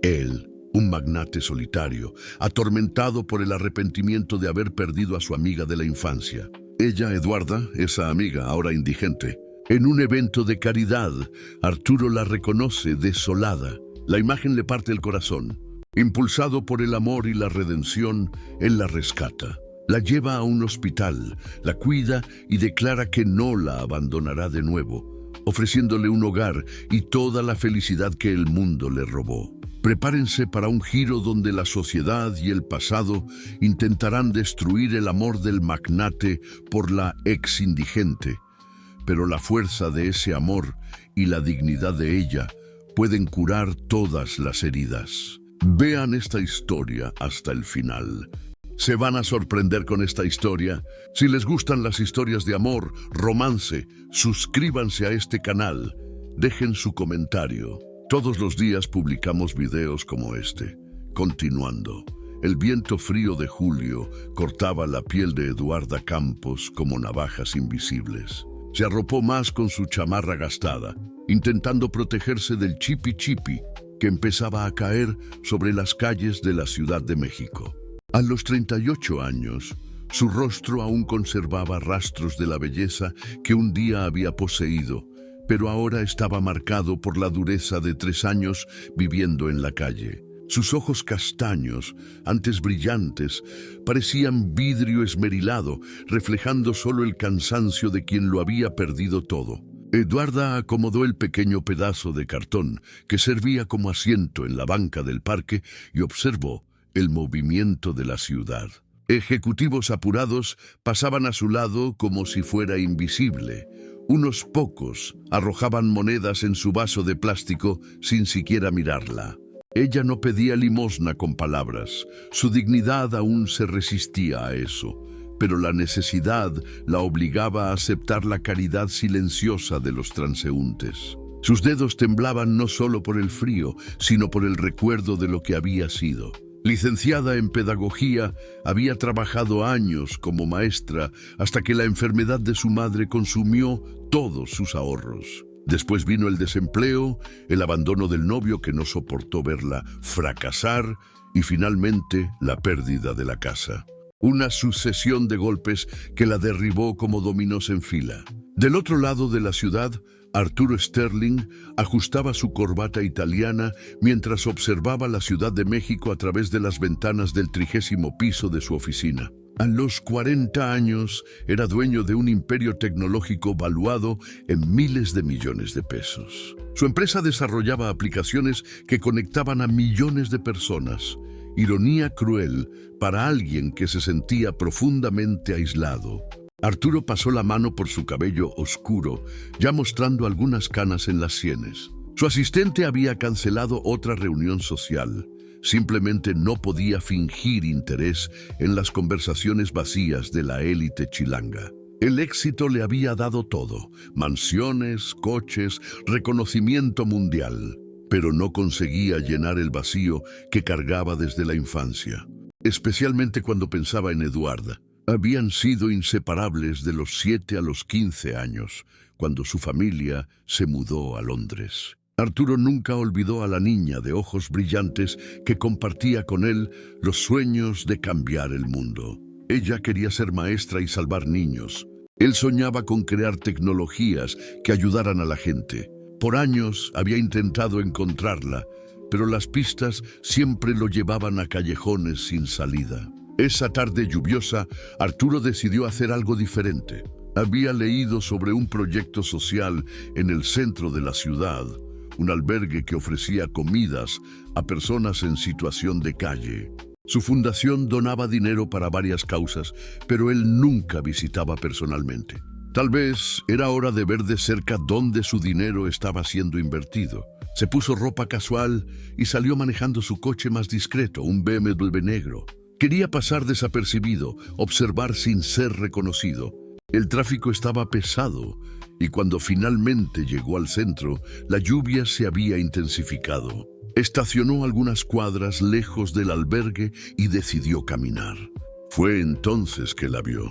Él, un magnate solitario, atormentado por el arrepentimiento de haber perdido a su amiga de la infancia. Ella, Eduarda, esa amiga, ahora indigente. En un evento de caridad, Arturo la reconoce desolada. La imagen le parte el corazón. Impulsado por el amor y la redención, él la rescata. La lleva a un hospital, la cuida y declara que no la abandonará de nuevo, ofreciéndole un hogar y toda la felicidad que el mundo le robó. Prepárense para un giro donde la sociedad y el pasado intentarán destruir el amor del magnate por la ex indigente, pero la fuerza de ese amor y la dignidad de ella pueden curar todas las heridas. Vean esta historia hasta el final. Se van a sorprender con esta historia. Si les gustan las historias de amor, romance, suscríbanse a este canal. Dejen su comentario. Todos los días publicamos videos como este. Continuando. El viento frío de julio cortaba la piel de Eduarda Campos como navajas invisibles. Se arropó más con su chamarra gastada, intentando protegerse del chipi chipi que empezaba a caer sobre las calles de la Ciudad de México. A los 38 años, su rostro aún conservaba rastros de la belleza que un día había poseído, pero ahora estaba marcado por la dureza de 3 años viviendo en la calle. Sus ojos castaños, antes brillantes, parecían vidrio esmerilado, reflejando solo el cansancio de quien lo había perdido todo. Eduarda acomodó el pequeño pedazo de cartón que servía como asiento en la banca del parque y observó el movimiento de la ciudad. Ejecutivos apurados pasaban a su lado como si fuera invisible. Unos pocos arrojaban monedas en su vaso de plástico sin siquiera mirarla. Ella no pedía limosna con palabras. Su dignidad aún se resistía a eso, pero la necesidad la obligaba a aceptar la caridad silenciosa de los transeúntes. Sus dedos temblaban no solo por el frío, sino por el recuerdo de lo que había sido. Licenciada en pedagogía, había trabajado años como maestra hasta que la enfermedad de su madre consumió todos sus ahorros. Después vino el desempleo, el abandono del novio que no soportó verla fracasar y finalmente la pérdida de la casa. Una sucesión de golpes que la derribó como dominos en fila. Del otro lado de la ciudad, Arturo Sterling ajustaba su corbata italiana mientras observaba la Ciudad de México a través de las ventanas del 30º piso de su oficina. A los 40 años era dueño de un imperio tecnológico valuado en miles de millones de pesos. Su empresa desarrollaba aplicaciones que conectaban a millones de personas. Ironía cruel para alguien que se sentía profundamente aislado. Arturo pasó la mano por su cabello oscuro, ya mostrando algunas canas en las sienes. Su asistente había cancelado otra reunión social. Simplemente no podía fingir interés en las conversaciones vacías de la élite chilanga. El éxito le había dado todo: mansiones, coches, reconocimiento mundial. Pero no conseguía llenar el vacío que cargaba desde la infancia, especialmente cuando pensaba en Eduarda. Habían sido inseparables de los 7 a los 15 años, cuando su familia se mudó a Londres. Arturo nunca olvidó a la niña de ojos brillantes que compartía con él los sueños de cambiar el mundo. Ella quería ser maestra y salvar niños. Él soñaba con crear tecnologías que ayudaran a la gente. Por años había intentado encontrarla, pero las pistas siempre lo llevaban a callejones sin salida. Esa tarde lluviosa, Arturo decidió hacer algo diferente. Había leído sobre un proyecto social en el centro de la ciudad, un albergue que ofrecía comidas a personas en situación de calle. Su fundación donaba dinero para varias causas, pero él nunca visitaba personalmente. Tal vez era hora de ver de cerca dónde su dinero estaba siendo invertido. Se puso ropa casual y salió manejando su coche más discreto, un BMW negro. Quería pasar desapercibido, observar sin ser reconocido. El tráfico estaba pesado y cuando finalmente llegó al centro, la lluvia se había intensificado. Estacionó algunas cuadras lejos del albergue y decidió caminar. Fue entonces que la vio.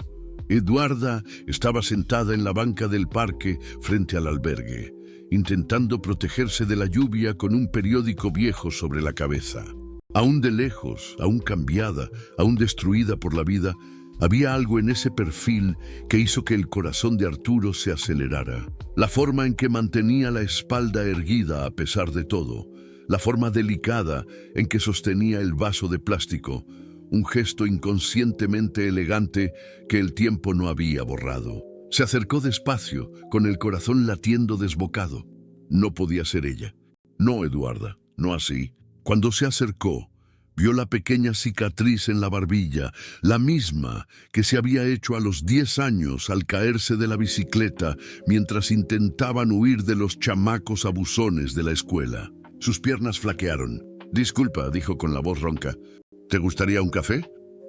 Eduarda estaba sentada en la banca del parque frente al albergue. intentando protegerse de la lluvia con un periódico viejo sobre la cabeza. Aún de lejos, aún cambiada, aún destruida por la vida, había algo en ese perfil que hizo que el corazón de Arturo se acelerara. La forma en que mantenía la espalda erguida a pesar de todo, la forma delicada en que sostenía el vaso de plástico, un gesto inconscientemente elegante que el tiempo no había borrado. Se acercó despacio, con el corazón latiendo desbocado. No podía ser ella. No, Eduarda, no así. Cuando se acercó, vio la pequeña cicatriz en la barbilla, la misma que se había hecho a los 10 años al caerse de la bicicleta mientras intentaban huir de los chamacos abusones de la escuela. Sus piernas flaquearon. «Disculpa», dijo con la voz ronca. «¿Te gustaría un café?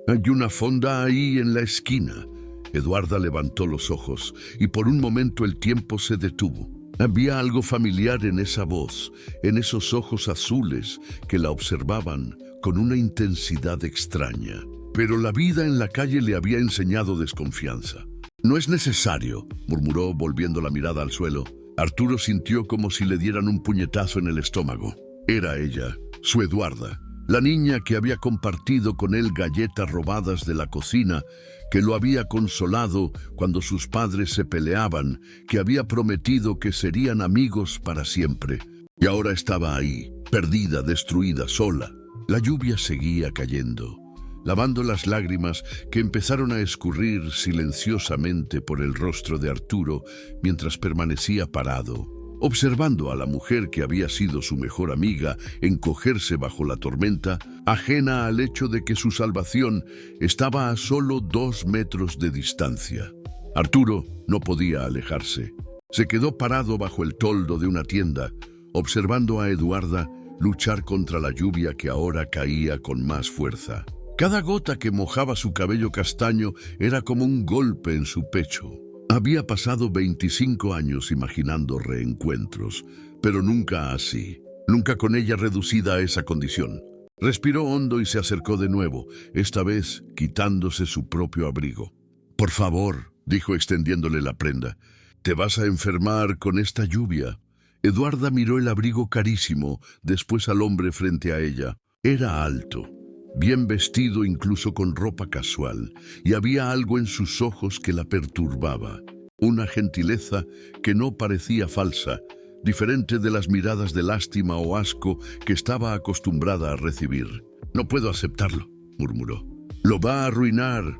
Hay una fonda ahí en la esquina». Eduarda levantó los ojos y por un momento el tiempo se detuvo. Había algo familiar en esa voz, en esos ojos azules que la observaban con una intensidad extraña. Pero la vida en la calle le había enseñado desconfianza. «No es necesario», murmuró volviendo la mirada al suelo. Arturo sintió como si le dieran un puñetazo en el estómago. Era ella, su Eduarda, la niña que había compartido con él galletas robadas de la cocina, que lo había consolado cuando sus padres se peleaban, que había prometido que serían amigos para siempre. Y ahora estaba ahí, perdida, destruida, sola. La lluvia seguía cayendo, lavando las lágrimas que empezaron a escurrir silenciosamente por el rostro de Arturo mientras permanecía parado, observando a la mujer que había sido su mejor amiga encogerse bajo la tormenta, ajena al hecho de que su salvación estaba a solo 2 metros de distancia. Arturo no podía alejarse. Se quedó parado bajo el toldo de una tienda, observando a Eduarda luchar contra la lluvia que ahora caía con más fuerza. Cada gota que mojaba su cabello castaño era como un golpe en su pecho. Había pasado 25 años imaginando reencuentros, pero nunca así, nunca con ella reducida a esa condición. Respiró hondo y se acercó de nuevo, esta vez quitándose su propio abrigo. «Por favor», dijo extendiéndole la prenda, «te vas a enfermar con esta lluvia». Eduarda miró el abrigo carísimo, después al hombre frente a ella. Era alto, bien vestido incluso con ropa casual, y había algo en sus ojos que la perturbaba. Una gentileza que no parecía falsa, diferente de las miradas de lástima o asco que estaba acostumbrada a recibir. «No puedo aceptarlo», murmuró. «Lo va a arruinar.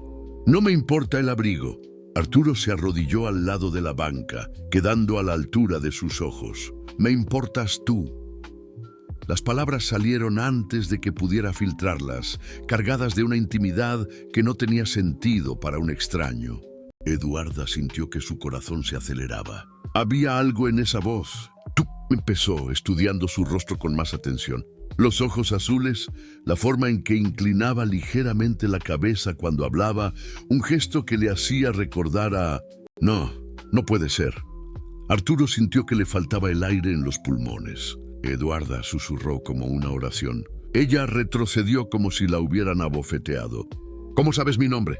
No me importa el abrigo». Arturo se arrodilló al lado de la banca, quedando a la altura de sus ojos. «Me importas tú». Las palabras salieron antes de que pudiera filtrarlas, cargadas de una intimidad que no tenía sentido para un extraño. Eduarda sintió que su corazón se aceleraba. Había algo en esa voz. «Tú», empezó, estudiando su rostro con más atención. Los ojos azules, la forma en que inclinaba ligeramente la cabeza cuando hablaba, un gesto que le hacía recordar a... No, no puede ser. Arturo sintió que le faltaba el aire en los pulmones. Eduarda susurró como una oración. Ella retrocedió como si la hubieran abofeteado. «¿Cómo sabes mi nombre?»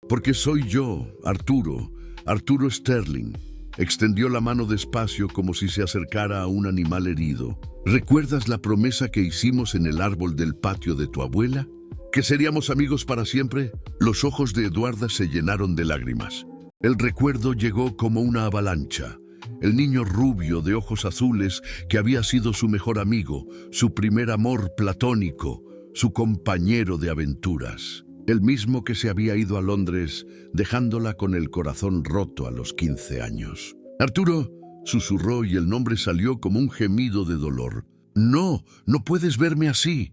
«Porque soy yo, Arturo, Arturo Sterling». Extendió la mano despacio como si se acercara a un animal herido. «¿Recuerdas la promesa que hicimos en el árbol del patio de tu abuela? ¿Que seríamos amigos para siempre?» Los ojos de Eduarda se llenaron de lágrimas. El recuerdo llegó como una avalancha. El niño rubio de ojos azules que había sido su mejor amigo, su primer amor platónico, su compañero de aventuras. El mismo que se había ido a Londres, dejándola con el corazón roto a los 15 años. «Arturo», susurró y el nombre salió como un gemido de dolor. «No, no puedes verme así».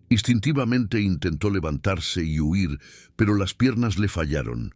Instintivamente intentó levantarse y huir, pero las piernas le fallaron.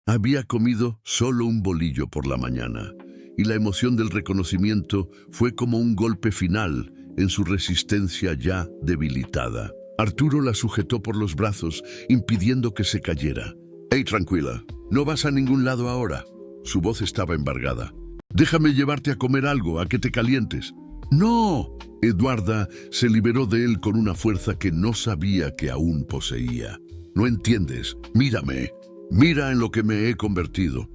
Había comido solo un bolillo por la mañana, y la emoción del reconocimiento fue como un golpe final en su resistencia ya debilitada. Arturo la sujetó por los brazos, impidiendo que se cayera. «Hey, tranquila, no vas a ningún lado ahora». Su voz estaba embargada. «Déjame llevarte a comer algo, a que te calientes». «No». Eduarda se liberó de él con una fuerza que no sabía que aún poseía. «No entiendes. Mírame. Mira en lo que me he convertido».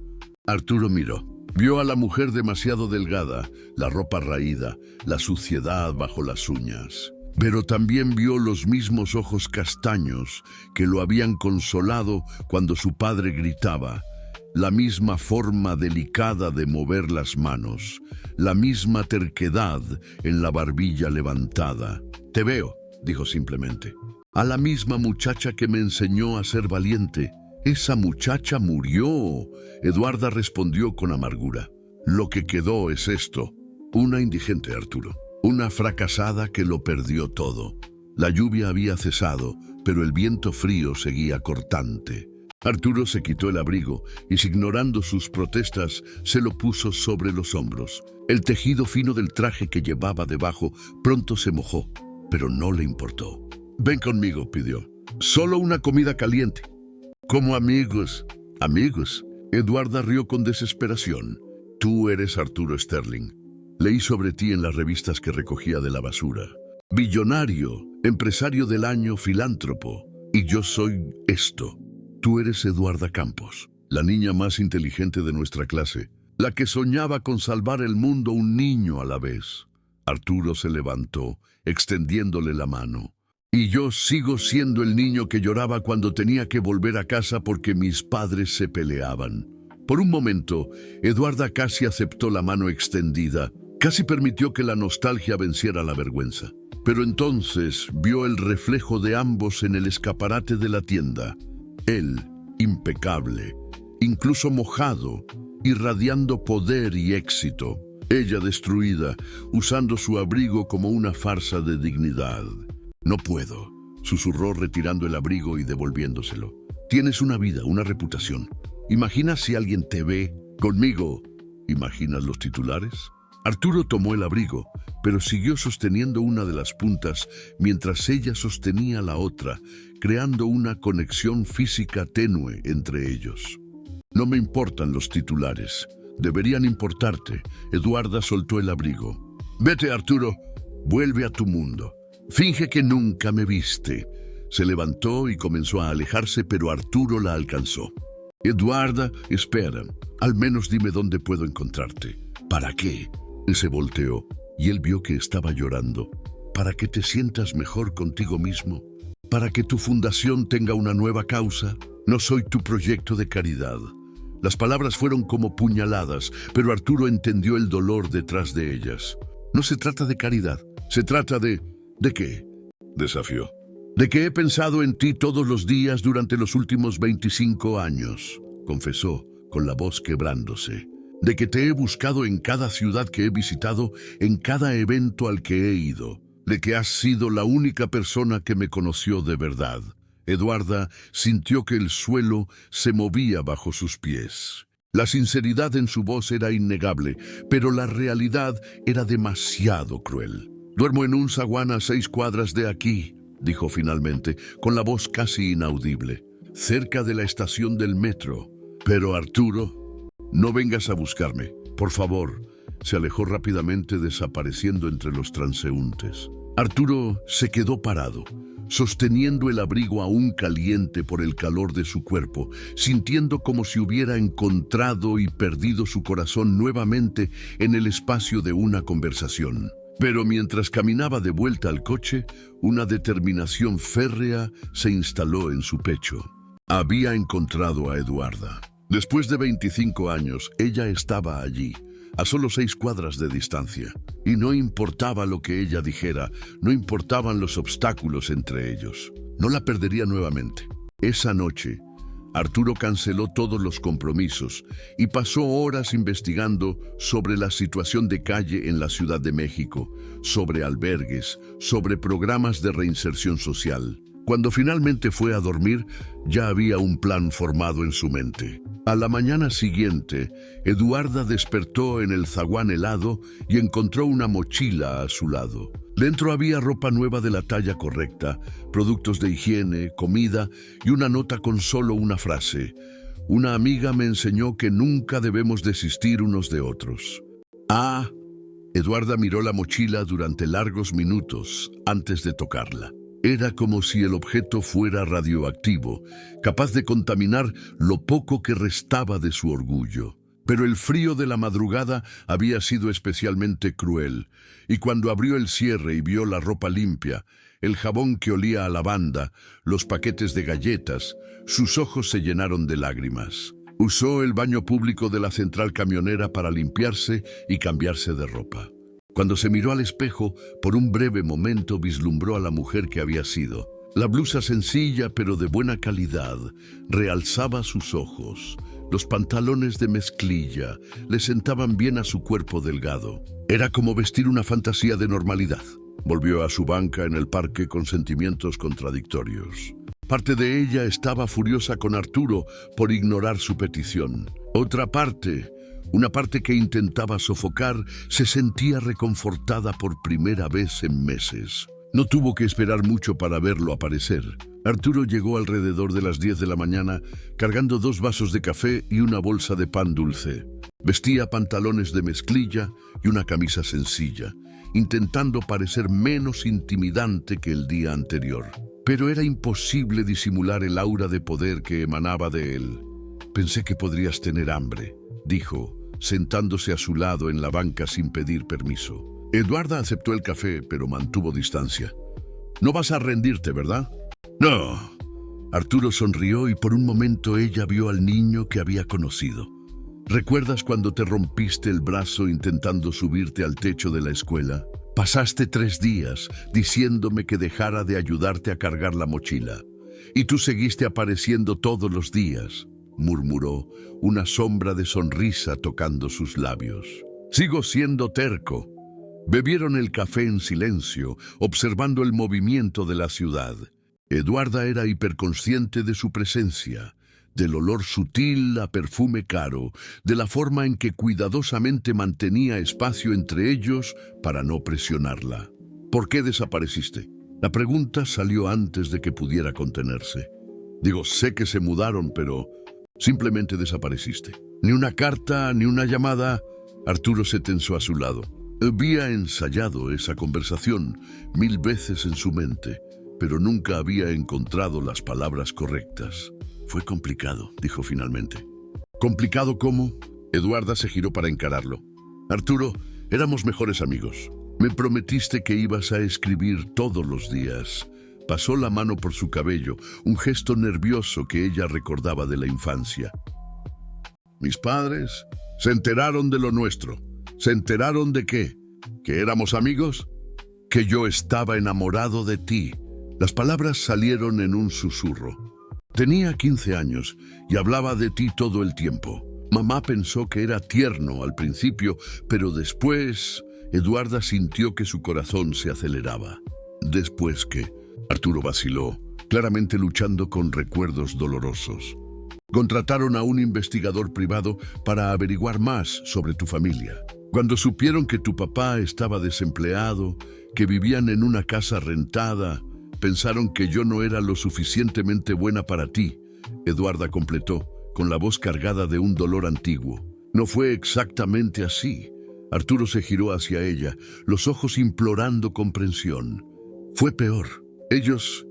Arturo miró. Vio a la mujer demasiado delgada, la ropa raída, la suciedad bajo las uñas. Pero también vio los mismos ojos castaños que lo habían consolado cuando su padre gritaba, la misma forma delicada de mover las manos, la misma terquedad en la barbilla levantada. «Te veo», dijo simplemente. «A la misma muchacha que me enseñó a ser valiente». «Esa muchacha murió», Eduarda respondió con amargura. «Lo que quedó es esto, una indigente, Arturo, una fracasada que lo perdió todo». La lluvia había cesado, pero el viento frío seguía cortante. Arturo se quitó el abrigo y, ignorando sus protestas, se lo puso sobre los hombros. El tejido fino del traje que llevaba debajo pronto se mojó, pero no le importó. «Ven conmigo», pidió. «Solo una comida caliente». «Como amigos». «Amigos». Eduarda rió con desesperación. «Tú eres Arturo Sterling. Leí sobre ti en las revistas que recogía de la basura. Billonario, empresario del año, filántropo. Y yo soy esto. Tú eres Eduarda Campos, la niña más inteligente de nuestra clase, la que soñaba con salvar el mundo un niño a la vez». Arturo se levantó, extendiéndole la mano. «Y yo sigo siendo el niño que lloraba cuando tenía que volver a casa porque mis padres se peleaban». Por un momento, Eduarda casi aceptó la mano extendida, casi permitió que la nostalgia venciera la vergüenza. Pero entonces vio el reflejo de ambos en el escaparate de la tienda. Él, impecable, incluso mojado, irradiando poder y éxito. Ella destruida, usando su abrigo como una farsa de dignidad. «No puedo», susurró retirando el abrigo y devolviéndoselo. «Tienes una vida, una reputación. ¿Imaginas si alguien te ve conmigo? ¿Imaginas los titulares?» Arturo tomó el abrigo, pero siguió sosteniendo una de las puntas mientras ella sostenía la otra, creando una conexión física tenue entre ellos. «No me importan los titulares. Deberían importarte». Eduarda soltó el abrigo. «Vete, Arturo. Vuelve a tu mundo. Finge que nunca me viste». Se levantó y comenzó a alejarse, pero Arturo la alcanzó. «Eduarda, espera. Al menos dime dónde puedo encontrarte». «¿Para qué?». Él se volteó y él vio que estaba llorando. «Para que te sientas mejor contigo mismo. Para que tu fundación tenga una nueva causa. No soy tu proyecto de caridad». Las palabras fueron como puñaladas, pero Arturo entendió el dolor detrás de ellas. «No se trata de caridad. Se trata de... ¿De qué?», desafió. «De que he pensado en ti todos los días durante los últimos 25 años», confesó, con la voz quebrándose. «De que te he buscado en cada ciudad que he visitado, en cada evento al que he ido. De que has sido la única persona que me conoció de verdad». Eduarda sintió que el suelo se movía bajo sus pies. La sinceridad en su voz era innegable, pero la realidad era demasiado cruel. «Duermo en un zaguán a 6 cuadras de aquí», dijo finalmente, con la voz casi inaudible, «cerca de la estación del metro. Pero Arturo, no vengas a buscarme, por favor». Se alejó rápidamente, desapareciendo entre los transeúntes. Arturo se quedó parado, sosteniendo el abrigo aún caliente por el calor de su cuerpo, sintiendo como si hubiera encontrado y perdido su corazón nuevamente en el espacio de una conversación. Pero mientras caminaba de vuelta al coche, una determinación férrea se instaló en su pecho. Había encontrado a Eduarda. Después de 25 años, ella estaba allí, a solo 6 cuadras de distancia. Y no importaba lo que ella dijera, no importaban los obstáculos entre ellos. No la perdería nuevamente. Esa noche, Arturo canceló todos los compromisos y pasó horas investigando sobre la situación de calle en la Ciudad de México, sobre albergues, sobre programas de reinserción social. Cuando finalmente fue a dormir, ya había un plan formado en su mente. A la mañana siguiente, Eduarda despertó en el zaguán helado y encontró una mochila a su lado. Dentro había ropa nueva de la talla correcta, productos de higiene, comida y una nota con solo una frase. «Una amiga me enseñó que nunca debemos desistir unos de otros». «Ah». Eduarda miró la mochila durante largos minutos antes de tocarla. Era como si el objeto fuera radioactivo, capaz de contaminar lo poco que restaba de su orgullo. Pero el frío de la madrugada había sido especialmente cruel, y cuando abrió el cierre y vio la ropa limpia, el jabón que olía a lavanda, los paquetes de galletas, sus ojos se llenaron de lágrimas. Usó el baño público de la central camionera para limpiarse y cambiarse de ropa. Cuando se miró al espejo, por un breve momento vislumbró a la mujer que había sido. La blusa sencilla pero de buena calidad realzaba sus ojos. Los pantalones de mezclilla le sentaban bien a su cuerpo delgado. Era como vestir una fantasía de normalidad. Volvió a su banca en el parque con sentimientos contradictorios. Parte de ella estaba furiosa con Arturo por ignorar su petición. Otra parte, una parte que intentaba sofocar, se sentía reconfortada por primera vez en meses. No tuvo que esperar mucho para verlo aparecer. Arturo llegó alrededor de las 10 de la mañana cargando 2 vasos de café y una bolsa de pan dulce. Vestía pantalones de mezclilla y una camisa sencilla, intentando parecer menos intimidante que el día anterior. Pero era imposible disimular el aura de poder que emanaba de él. «Pensé que podrías tener hambre», dijo, sentándose a su lado en la banca sin pedir permiso. Eduarda aceptó el café, pero mantuvo distancia. «No vas a rendirte, ¿verdad?» «No». Arturo sonrió y por un momento ella vio al niño que había conocido. ¿Recuerdas cuando te rompiste el brazo intentando subirte al techo de la escuela? Pasaste 3 días diciéndome que dejara de ayudarte a cargar la mochila. Y tú seguiste apareciendo todos los días, murmuró, una sombra de sonrisa tocando sus labios. Sigo siendo terco. Bebieron el café en silencio, observando el movimiento de la ciudad. Eduarda era hiperconsciente de su presencia, del olor sutil a perfume caro, de la forma en que cuidadosamente mantenía espacio entre ellos para no presionarla. ¿Por qué desapareciste? La pregunta salió antes de que pudiera contenerse. Digo, sé que se mudaron, pero simplemente desapareciste. Ni una carta, ni una llamada. Arturo se tensó a su lado. Había ensayado esa conversación 1000 veces en su mente, pero nunca había encontrado las palabras correctas. Fue complicado, dijo finalmente. ¿Complicado cómo? Eduarda se giró para encararlo. Arturo, éramos mejores amigos. Me prometiste que ibas a escribir todos los días. Pasó la mano por su cabello, un gesto nervioso que ella recordaba de la infancia. Mis padres se enteraron de lo nuestro. ¿Se enteraron de qué? ¿Que éramos amigos? Que yo estaba enamorado de ti. Las palabras salieron en un susurro. Tenía 15 años y hablaba de ti todo el tiempo. Mamá pensó que era tierno al principio, pero después Eduarda sintió que su corazón se aceleraba. ¿Después qué? Arturo vaciló, claramente luchando con recuerdos dolorosos. Contrataron a un investigador privado para averiguar más sobre tu familia. Cuando supieron que tu papá estaba desempleado, que vivían en una casa rentada, pensaron que yo no era lo suficientemente buena para ti, Eduarda completó, con la voz cargada de un dolor antiguo. No fue exactamente así. Arturo se giró hacia ella, los ojos implorando comprensión. Fue peor. Ellos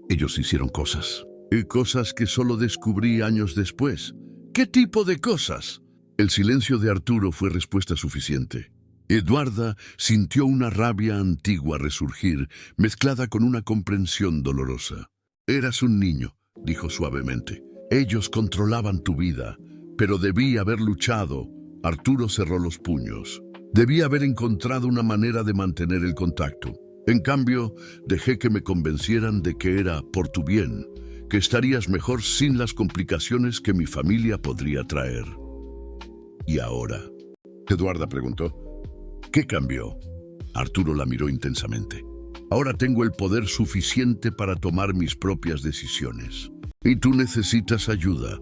hicieron cosas. Y cosas que solo descubrí años después. ¿Qué tipo de cosas? El silencio de Arturo fue respuesta suficiente. Eduarda sintió una rabia antigua resurgir, mezclada con una comprensión dolorosa. Eras un niño, dijo suavemente. Ellos controlaban tu vida, pero debí haber luchado. Arturo cerró los puños. Debí haber encontrado una manera de mantener el contacto. En cambio, dejé que me convencieran de que era por tu bien, que estarías mejor sin las complicaciones que mi familia podría traer. ¿Y ahora? Eduarda preguntó. ¿Qué cambió? Arturo la miró intensamente. Ahora tengo el poder suficiente para tomar mis propias decisiones. Y tú necesitas ayuda.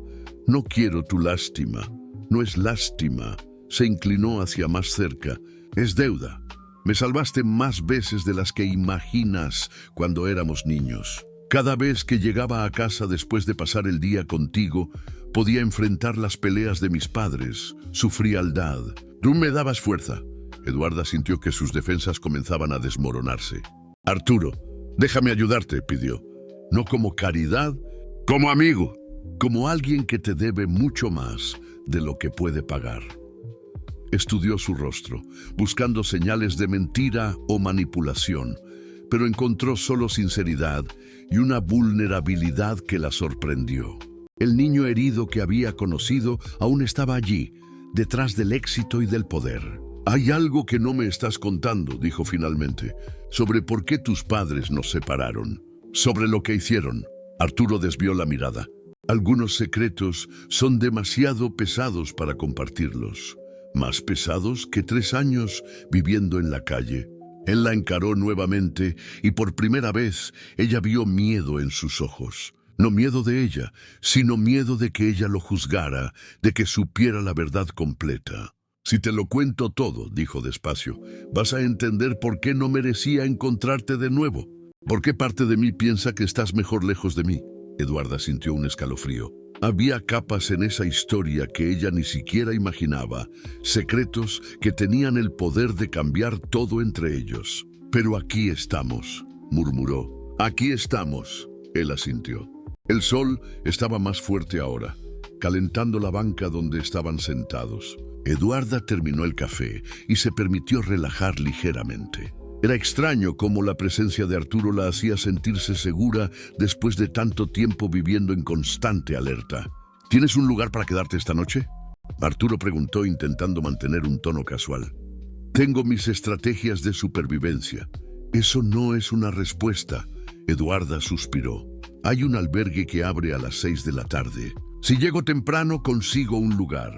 No quiero tu lástima. No es lástima. Se inclinó hacia más cerca. Es deuda. Me salvaste más veces de las que imaginas cuando éramos niños. Cada vez que llegaba a casa después de pasar el día contigo, podía enfrentar las peleas de mis padres, su frialdad. Tú me dabas fuerza. Eduarda sintió que sus defensas comenzaban a desmoronarse. Arturo, déjame ayudarte, pidió. No como caridad, como amigo, como alguien que te debe mucho más. de lo que puede pagar. Estudió su rostro, buscando señales de mentira o manipulación, pero encontró solo sinceridad y una vulnerabilidad que la sorprendió. El niño herido que había conocido aún estaba allí, detrás del éxito y del poder. «Hay algo que no me estás contando», dijo finalmente, «sobre por qué tus padres nos separaron, sobre lo que hicieron». Arturo desvió la mirada. «Algunos secretos son demasiado pesados para compartirlos. Más pesados que 3 años viviendo en la calle». Él la encaró nuevamente y por primera vez ella vio miedo en sus ojos. No miedo de ella, sino miedo de que ella lo juzgara, de que supiera la verdad completa. «Si te lo cuento todo», dijo despacio, «vas a entender por qué no merecía encontrarte de nuevo. ¿Por qué parte de mí piensa que estás mejor lejos de mí?» Eduarda sintió un escalofrío. Había capas en esa historia que ella ni siquiera imaginaba, secretos que tenían el poder de cambiar todo entre ellos. «Pero aquí estamos», murmuró. «Aquí estamos», él asintió. El sol estaba más fuerte ahora, calentando la banca donde estaban sentados. Eduarda terminó el café y se permitió relajar ligeramente. Era extraño cómo la presencia de Arturo la hacía sentirse segura después de tanto tiempo viviendo en constante alerta. «¿Tienes un lugar para quedarte esta noche?», Arturo preguntó intentando mantener un tono casual. «Tengo mis estrategias de supervivencia». «Eso no es una respuesta», Eduarda suspiró. «Hay un albergue que abre a las 6 de la tarde. Si llego temprano, consigo un lugar».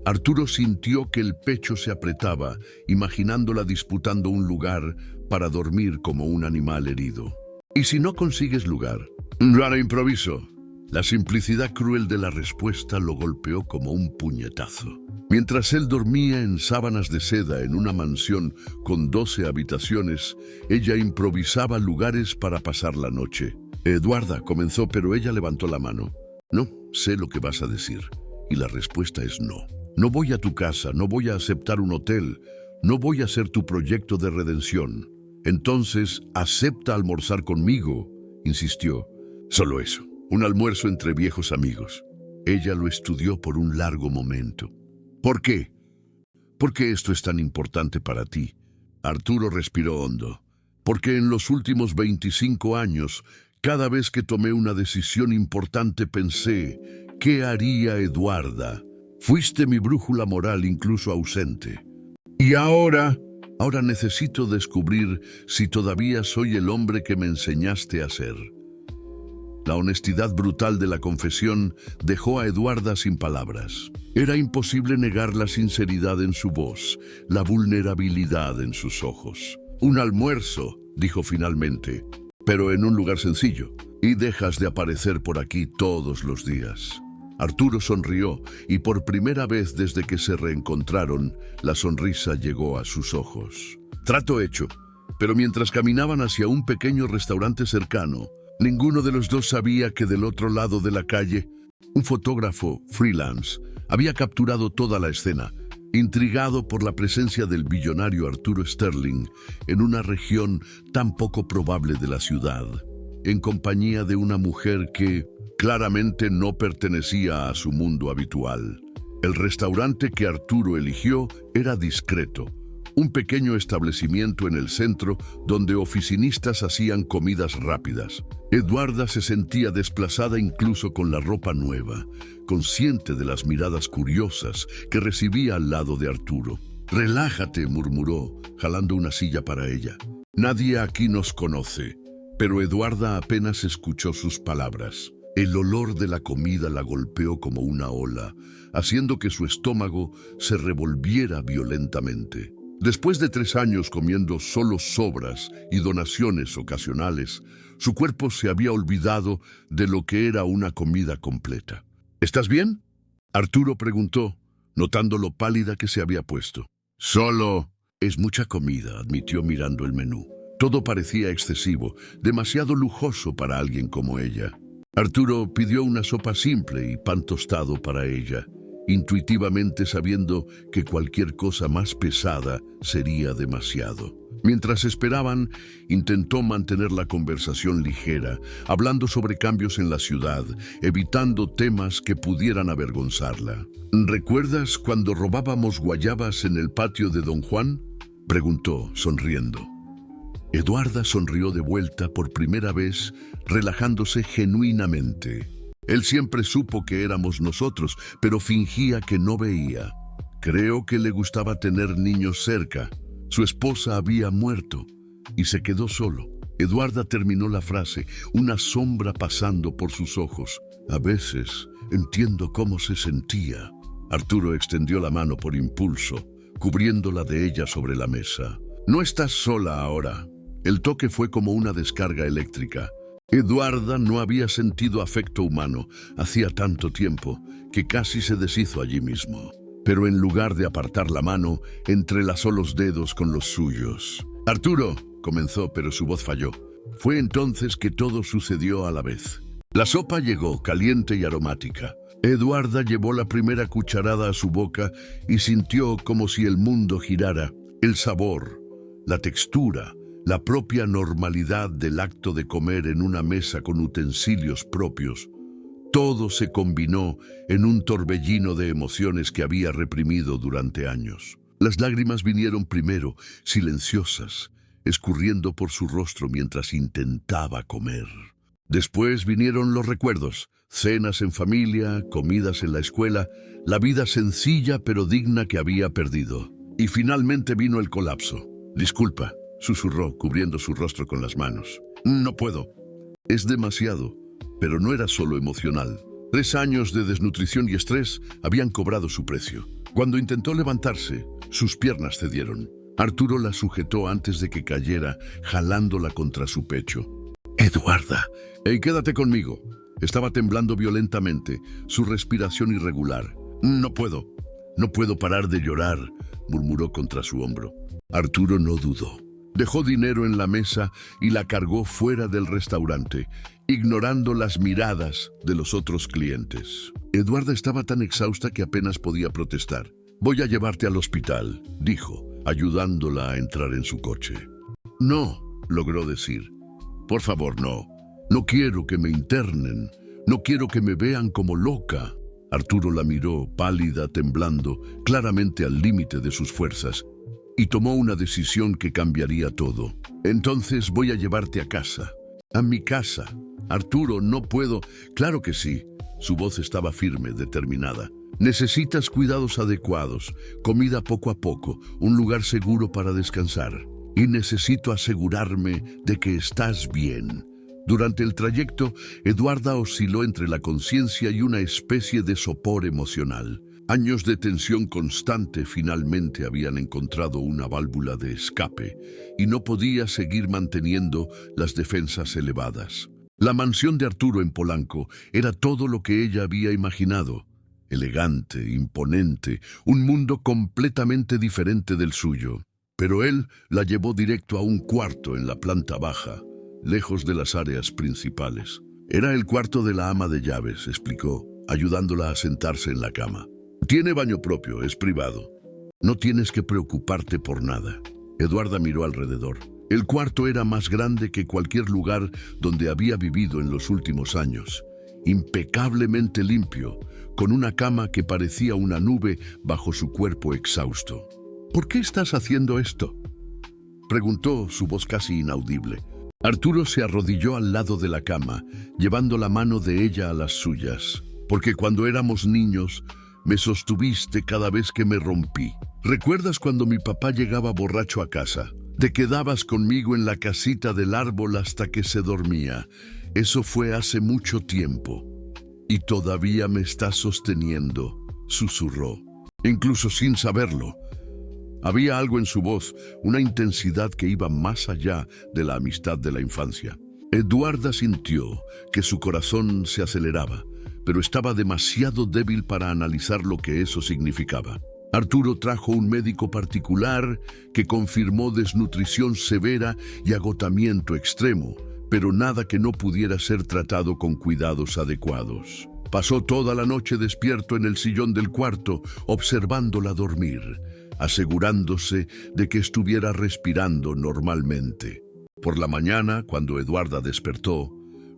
Arturo sintió que el pecho se apretaba, imaginándola disputando un lugar para dormir como un animal herido. «¿Y si no consigues lugar?». «Raro improviso». La simplicidad cruel de la respuesta lo golpeó como un puñetazo. Mientras él dormía en sábanas de seda en una mansión con 12 habitaciones, ella improvisaba lugares para pasar la noche. «Eduarda», comenzó, pero ella levantó la mano. «No, sé lo que vas a decir». Y la respuesta es no. «No voy a tu casa, no voy a aceptar un hotel, no voy a ser tu proyecto de redención». «Entonces, acepta almorzar conmigo», insistió. «Solo eso, un almuerzo entre viejos amigos». Ella lo estudió por un largo momento. «¿Por qué? ¿Por qué esto es tan importante para ti?». Arturo respiró hondo. «Porque en los últimos 25 años, cada vez que tomé una decisión importante pensé, ¿qué haría Eduarda? Fuiste mi brújula moral incluso ausente. Y ahora necesito descubrir si todavía soy el hombre que me enseñaste a ser». La honestidad brutal de la confesión dejó a Eduarda sin palabras. Era imposible negar la sinceridad en su voz, la vulnerabilidad en sus ojos. «Un almuerzo», dijo finalmente, «pero en un lugar sencillo, y dejas de aparecer por aquí todos los días». Arturo sonrió y por primera vez desde que se reencontraron, la sonrisa llegó a sus ojos. Trato hecho, pero mientras caminaban hacia un pequeño restaurante cercano, ninguno de los dos sabía que del otro lado de la calle, un fotógrafo freelance había capturado toda la escena, intrigado por la presencia del billonario Arturo Sterling en una región tan poco probable de la ciudad, en compañía de una mujer que claramente no pertenecía a su mundo habitual. El restaurante que Arturo eligió era discreto, un pequeño establecimiento en el centro donde oficinistas hacían comidas rápidas. Eduarda se sentía desplazada incluso con la ropa nueva, consciente de las miradas curiosas que recibía al lado de Arturo. «Relájate», murmuró, jalando una silla para ella. «Nadie aquí nos conoce». Pero Eduarda apenas escuchó sus palabras. El olor de la comida la golpeó como una ola, haciendo que su estómago se revolviera violentamente. Después de 3 años comiendo solo sobras y donaciones ocasionales, su cuerpo se había olvidado de lo que era una comida completa. «¿Estás bien?», Arturo preguntó, notando lo pálida que se había puesto. «Solo es mucha comida», admitió mirando el menú. Todo parecía excesivo, demasiado lujoso para alguien como ella. Arturo pidió una sopa simple y pan tostado para ella, intuitivamente sabiendo que cualquier cosa más pesada sería demasiado. Mientras esperaban, intentó mantener la conversación ligera, hablando sobre cambios en la ciudad, evitando temas que pudieran avergonzarla. ¿Recuerdas cuando robábamos guayabas en el patio de Don Juan?, preguntó, sonriendo. Eduarda sonrió de vuelta por primera vez, relajándose genuinamente. Él siempre supo que éramos nosotros, pero fingía que no veía. Creo que le gustaba tener niños cerca. Su esposa había muerto y se quedó solo. Eduarda terminó la frase, una sombra pasando por sus ojos. A veces entiendo cómo se sentía. Arturo extendió la mano por impulso, cubriéndola de ella sobre la mesa. No estás sola ahora. El toque fue como una descarga eléctrica. Eduarda no había sentido afecto humano hacía tanto tiempo que casi se deshizo allí mismo. Pero en lugar de apartar la mano, entrelazó los dedos con los suyos. «Arturo», comenzó, pero su voz falló. Fue entonces que todo sucedió a la vez. La sopa llegó, caliente y aromática. Eduarda llevó la primera cucharada a su boca y sintió como si el mundo girara. El sabor, la textura, la propia normalidad del acto de comer en una mesa con utensilios propios. Todo se combinó en un torbellino de emociones que había reprimido durante años. Las lágrimas vinieron primero, silenciosas, escurriendo por su rostro mientras intentaba comer. Después vinieron los recuerdos, cenas en familia, comidas en la escuela, la vida sencilla pero digna que había perdido. Y finalmente vino el colapso. «Disculpa», susurró, cubriendo su rostro con las manos. «No puedo. Es demasiado». Pero no era solo emocional. 3 años de desnutrición y estrés habían cobrado su precio. Cuando intentó levantarse, sus piernas cedieron. Arturo la sujetó antes de que cayera, jalándola contra su pecho. «Eduarda, quédate conmigo». Estaba temblando violentamente, su respiración irregular. «No puedo parar de llorar», murmuró contra su hombro. Arturo no dudó. Dejó dinero en la mesa y la cargó fuera del restaurante, ignorando las miradas de los otros clientes. Eduarda estaba tan exhausta que apenas podía protestar. «Voy a llevarte al hospital», dijo, ayudándola a entrar en su coche. «No», logró decir. «Por favor, no. No quiero que me internen. No quiero que me vean como loca». Arturo la miró, pálida, temblando, claramente al límite de sus fuerzas, y tomó una decisión que cambiaría todo. «Entonces voy a llevarte a casa». «¿A mi casa? Arturo, no puedo». «Claro que sí». Su voz estaba firme, determinada. «Necesitas cuidados adecuados, comida poco a poco, un lugar seguro para descansar. Y necesito asegurarme de que estás bien». Durante el trayecto, Eduarda osciló entre la conciencia y una especie de sopor emocional. Años de tensión constante finalmente habían encontrado una válvula de escape y no podía seguir manteniendo las defensas elevadas. La mansión de Arturo en Polanco era todo lo que ella había imaginado. Elegante, imponente, un mundo completamente diferente del suyo. Pero él la llevó directo a un cuarto en la planta baja, lejos de las áreas principales. Era el cuarto de la ama de llaves, explicó, ayudándola a sentarse en la cama. «Tiene baño propio, es privado. No tienes que preocuparte por nada». Eduarda miró alrededor. El cuarto era más grande que cualquier lugar donde había vivido en los últimos años. Impecablemente limpio, con una cama que parecía una nube bajo su cuerpo exhausto. «¿Por qué estás haciendo esto?», preguntó, su voz casi inaudible. Arturo se arrodilló al lado de la cama, llevando la mano de ella a las suyas. «Porque cuando éramos niños, me sostuviste cada vez que me rompí. ¿Recuerdas cuando mi papá llegaba borracho a casa? Te quedabas conmigo en la casita del árbol hasta que se dormía. Eso fue hace mucho tiempo. Y todavía me estás sosteniendo», susurró, incluso sin saberlo. Había algo en su voz, una intensidad que iba más allá de la amistad de la infancia. Eduarda sintió que su corazón se aceleraba, pero estaba demasiado débil para analizar lo que eso significaba. Arturo trajo un médico particular que confirmó desnutrición severa y agotamiento extremo, pero nada que no pudiera ser tratado con cuidados adecuados. Pasó toda la noche despierto en el sillón del cuarto, observándola dormir. asegurándose de que estuviera respirando normalmente. Por la mañana, cuando Eduarda despertó,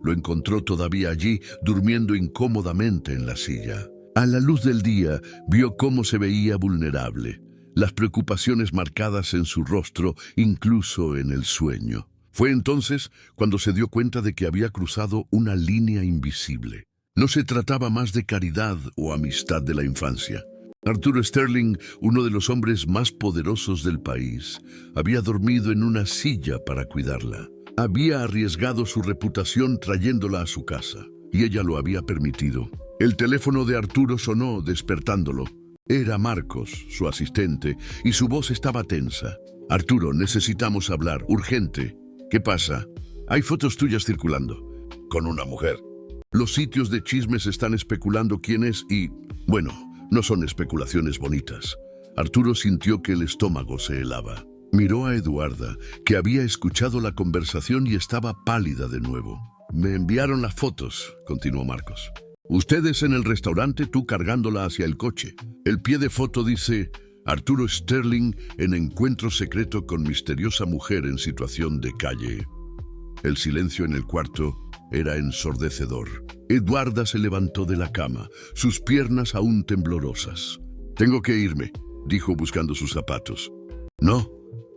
lo encontró todavía allí, durmiendo incómodamente en la silla. A la luz del día, vio cómo se veía vulnerable, las preocupaciones marcadas en su rostro, incluso en el sueño. Fue entonces cuando se dio cuenta de que había cruzado una línea invisible. No se trataba más de caridad o amistad de la infancia. Arturo Sterling, uno de los hombres más poderosos del país, había dormido en una silla para cuidarla. Había arriesgado su reputación trayéndola a su casa, y ella lo había permitido. El teléfono de Arturo sonó, despertándolo. Era Marcos, su asistente, y su voz estaba tensa. «Arturo, necesitamos hablar, urgente». «¿Qué pasa?» «Hay fotos tuyas circulando». «¿Con una mujer?» «Los sitios de chismes están especulando quién es y, bueno, no son especulaciones bonitas». Arturo sintió que el estómago se helaba. Miró a Eduarda, que había escuchado la conversación y estaba pálida de nuevo. «Me enviaron las fotos», continuó Marcos. «Ustedes en el restaurante, tú cargándola hacia el coche. El pie de foto dice: Arturo Sterling en encuentro secreto con misteriosa mujer en situación de calle». El silencio en el cuarto era ensordecedor. Eduarda se levantó de la cama, sus piernas aún temblorosas. «Tengo que irme», dijo buscando sus zapatos. «No».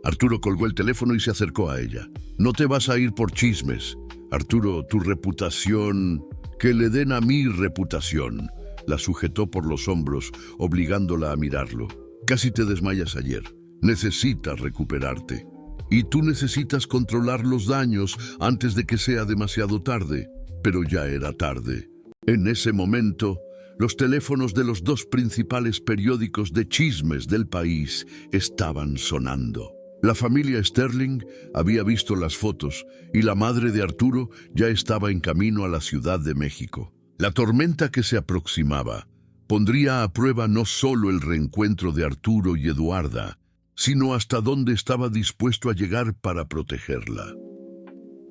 Arturo colgó el teléfono y se acercó a ella. «No te vas a ir por chismes. Arturo, tu reputación... Que le den a mi reputación». La sujetó por los hombros, obligándola a mirarlo. «Casi te desmayas ayer. Necesitas recuperarte. Y tú necesitas controlar los daños antes de que sea demasiado tarde». Pero ya era tarde. En ese momento, los teléfonos de los dos principales periódicos de chismes del país estaban sonando. La familia Sterling había visto las fotos y la madre de Arturo ya estaba en camino a la Ciudad de México. La tormenta que se aproximaba pondría a prueba no solo el reencuentro de Arturo y Eduarda, sino hasta dónde estaba dispuesto a llegar para protegerla.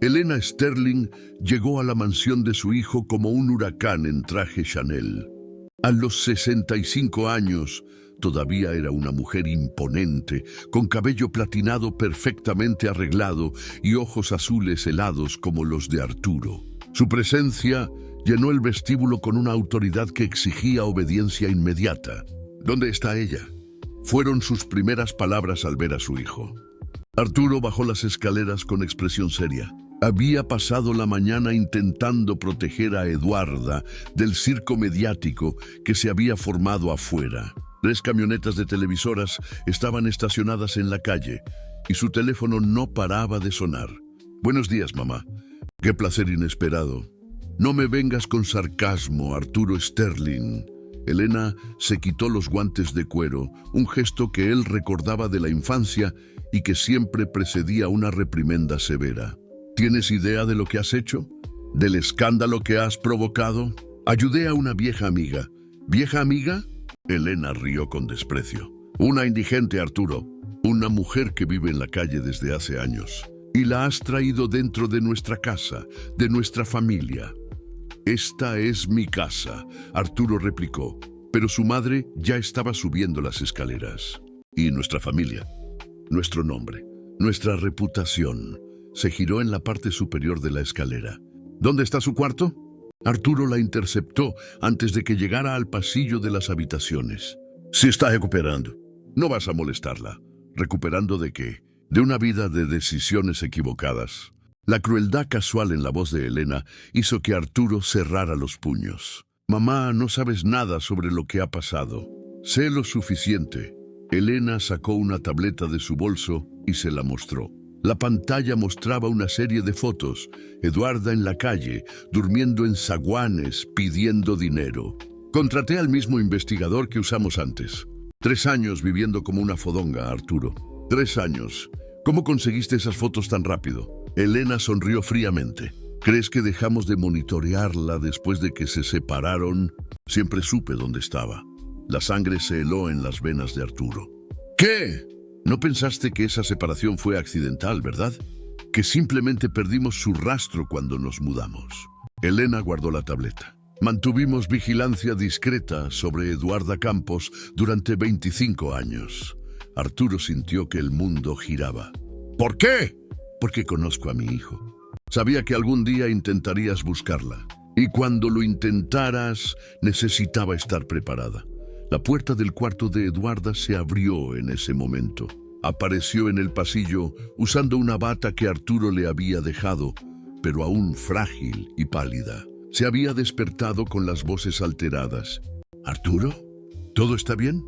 Elena Sterling llegó a la mansión de su hijo como un huracán en traje Chanel. A los 65 años, todavía era una mujer imponente, con cabello platinado perfectamente arreglado y ojos azules helados como los de Arturo. Su presencia llenó el vestíbulo con una autoridad que exigía obediencia inmediata. «¿Dónde está ella?», fueron sus primeras palabras al ver a su hijo. Arturo bajó las escaleras con expresión seria. Había pasado la mañana intentando proteger a Eduarda del circo mediático que se había formado afuera. 3 camionetas de televisoras estaban estacionadas en la calle y su teléfono no paraba de sonar. «Buenos días, mamá. Qué placer inesperado». «No me vengas con sarcasmo, Arturo Sterling». Elena se quitó los guantes de cuero, un gesto que él recordaba de la infancia y que siempre precedía una reprimenda severa. «¿Tienes idea de lo que has hecho? ¿Del escándalo que has provocado?» «Ayudé a una vieja amiga». «¿Vieja amiga?» Elena rió con desprecio. «Una indigente, Arturo. Una mujer que vive en la calle desde hace años. Y la has traído dentro de nuestra casa, de nuestra familia». «Esta es mi casa», Arturo replicó, pero su madre ya estaba subiendo las escaleras. «Y nuestra familia, nuestro nombre, nuestra reputación». Se giró en la parte superior de la escalera. «¿Dónde está su cuarto?» Arturo la interceptó antes de que llegara al pasillo de las habitaciones. «Se está recuperando». «No vas a molestarla». ¿Recuperando de qué? «De una vida de decisiones equivocadas». La crueldad casual en la voz de Elena hizo que Arturo cerrara los puños. «Mamá, no sabes nada sobre lo que ha pasado». «Sé lo suficiente». Elena sacó una tableta de su bolso y se la mostró. La pantalla mostraba una serie de fotos. Eduarda en la calle, durmiendo en zaguanes, pidiendo dinero. «Contraté al mismo investigador que usamos antes». 3 años viviendo como una fodonga, Arturo. 3 años. ¿Cómo conseguiste esas fotos tan rápido?» Elena sonrió fríamente. «¿Crees que dejamos de monitorearla después de que se separaron?» «Siempre supe dónde estaba». La sangre se heló en las venas de Arturo. «¿Qué? No pensaste que esa separación fue accidental, ¿verdad? Que simplemente perdimos su rastro cuando nos mudamos». Elena guardó la tableta. «Mantuvimos vigilancia discreta sobre Eduarda Campos durante 25 años. Arturo sintió que el mundo giraba. ¿Por qué? Porque conozco a mi hijo. Sabía que algún día intentarías buscarla. Y cuando lo intentaras, necesitaba estar preparada. La puerta del cuarto de Eduarda se abrió en ese momento. Apareció en el pasillo usando una bata que Arturo le había dejado, pero aún frágil y pálida. Se había despertado con las voces alteradas. ¿Arturo? ¿Todo está bien?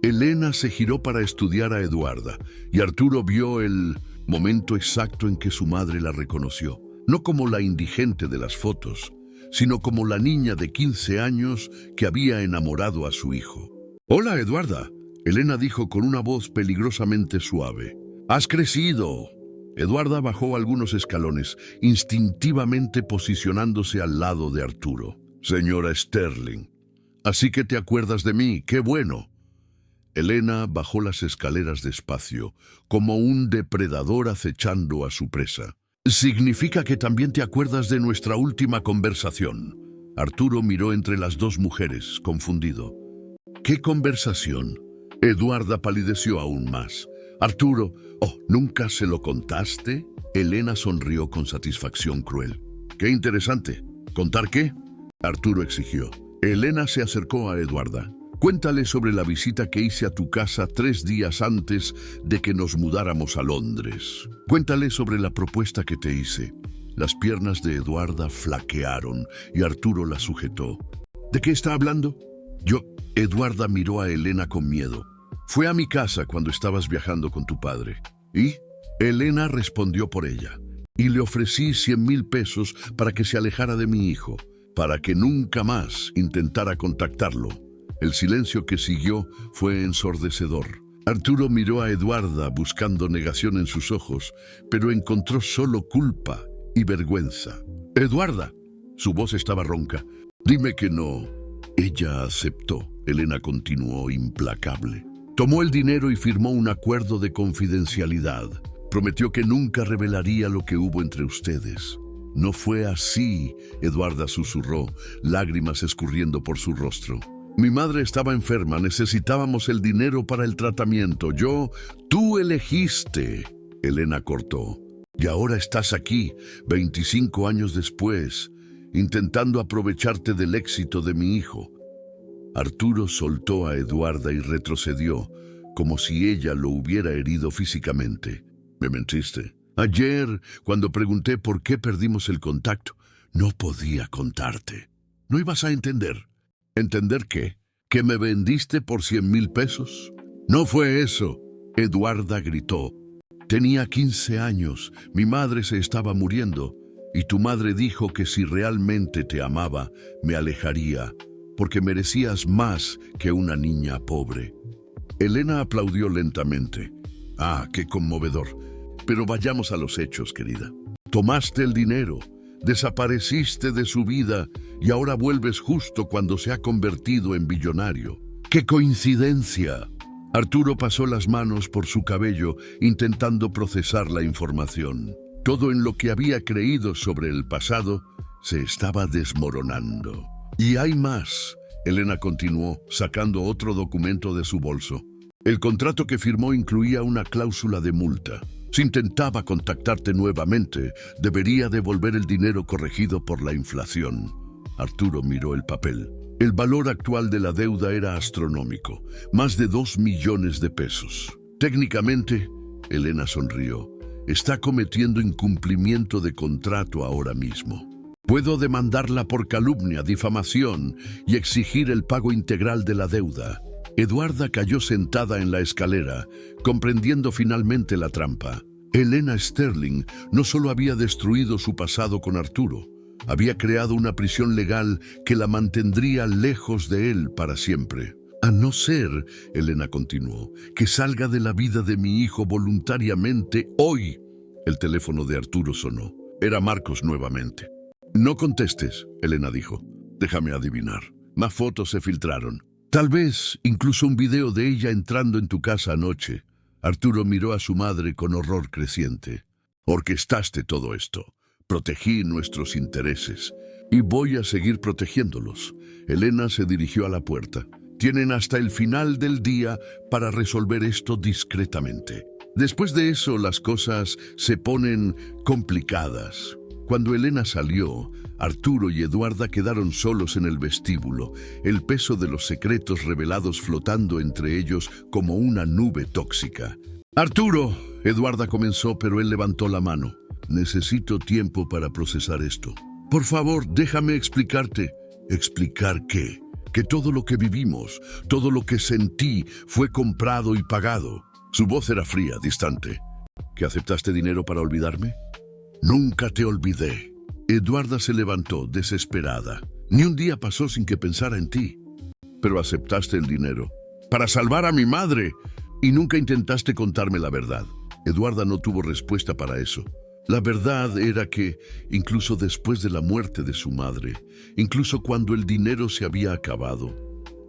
Elena se giró para estudiar a Eduarda y Arturo vio el momento exacto en que su madre la reconoció. No como la indigente de las fotos, sino como la niña de 15 años que había enamorado a su hijo. «Hola, Eduarda», Elena dijo con una voz peligrosamente suave. «Has crecido». Eduarda bajó algunos escalones, instintivamente posicionándose al lado de Arturo. «Señora Sterling, así que te acuerdas de mí, qué bueno». Elena bajó las escaleras despacio, como un depredador acechando a su presa. «Significa que también te acuerdas de nuestra última conversación». Arturo miró entre las dos mujeres, confundido. «¿Qué conversación?» Eduarda palideció aún más. «Arturo, ¿nunca se lo contaste?» Elena sonrió con satisfacción cruel. «Qué interesante. ¿Contar qué?» Arturo exigió. Elena se acercó a Eduarda. «Cuéntale sobre la visita que hice a tu casa 3 días antes de que nos mudáramos a Londres. Cuéntale sobre la propuesta que te hice». Las piernas de Eduarda flaquearon y Arturo la sujetó. «¿De qué está hablando?» Eduarda miró a Elena con miedo. «Fue a mi casa cuando estabas viajando con tu padre». ¿Y? Elena respondió por ella. «Y le ofrecí 100,000 pesos para que se alejara de mi hijo, para que nunca más intentara contactarlo». El silencio que siguió fue ensordecedor. Arturo miró a Eduarda buscando negación en sus ojos, pero encontró solo culpa y vergüenza. «Eduarda», su voz estaba ronca, «dime que no». Ella aceptó. Elena continuó implacable. Tomó el dinero y firmó un acuerdo de confidencialidad. Prometió que nunca revelaría lo que hubo entre ustedes. «No fue así», Eduarda susurró, lágrimas escurriendo por su rostro. «Mi madre estaba enferma, necesitábamos el dinero para el tratamiento. Tú elegiste». Elena cortó. «Y ahora estás aquí, 25 años después, intentando aprovecharte del éxito de mi hijo». Arturo soltó a Eduarda y retrocedió, como si ella lo hubiera herido físicamente. «Me mentiste. Ayer, cuando pregunté por qué perdimos el contacto, no podía contarte. No ibas a entender». «¿Entender qué? ¿Que me vendiste por 100,000 pesos?» «No fue eso», Eduarda gritó. «Tenía 15 años, mi madre se estaba muriendo, y tu madre dijo que si realmente te amaba, me alejaría, porque merecías más que una niña pobre». Elena aplaudió lentamente. «Ah, qué conmovedor. Pero vayamos a los hechos, querida. Tomaste el dinero, desapareciste de su vida y ahora vuelves justo cuando se ha convertido en billonario. ¡Qué coincidencia!». Arturo pasó las manos por su cabello intentando procesar la información. Todo en lo que había creído sobre el pasado se estaba desmoronando. «Y hay más», Elena continuó, sacando otro documento de su bolso. «El contrato que firmó incluía una cláusula de multa. Si intentaba contactarte nuevamente, debería devolver el dinero corregido por la inflación». Arturo miró el papel. El valor actual de la deuda era astronómico, más de 2 millones de pesos. «Técnicamente», Elena sonrió, «está cometiendo incumplimiento de contrato ahora mismo. Puedo demandarla por calumnia, difamación y exigir el pago integral de la deuda». Eduarda cayó sentada en la escalera, comprendiendo finalmente la trampa. Elena Sterling no solo había destruido su pasado con Arturo, había creado una prisión legal que la mantendría lejos de él para siempre. «A no ser», Elena continuó, «que salga de la vida de mi hijo voluntariamente hoy». El teléfono de Arturo sonó. Era Marcos nuevamente. «No contestes», Elena dijo. «Déjame adivinar. Más fotos se filtraron. Tal vez incluso un video de ella entrando en tu casa anoche». Arturo miró a su madre con horror creciente. «Orquestaste todo esto. Protegí nuestros intereses. Y voy a seguir protegiéndolos». Elena se dirigió a la puerta. Tienen hasta el final del día para resolver esto discretamente. Después de eso, las cosas se ponen complicadas. Cuando Elena salió, Arturo y Eduarda quedaron solos en el vestíbulo, el peso de los secretos revelados flotando entre ellos como una nube tóxica. «Arturo», Eduarda comenzó, pero él levantó la mano. «Necesito tiempo para procesar esto. Por favor, déjame explicarte». «¿Explicar qué?» «Que todo lo que vivimos, todo lo que sentí, fue comprado y pagado». Su voz era fría, distante. «¿Que aceptaste dinero para olvidarme?» «Nunca te olvidé». Eduarda se levantó, desesperada. «Ni un día pasó sin que pensara en ti». «Pero aceptaste el dinero para salvar a mi madre y nunca intentaste contarme la verdad». Eduarda no tuvo respuesta para eso. La verdad era que, incluso después de la muerte de su madre, incluso cuando el dinero se había acabado,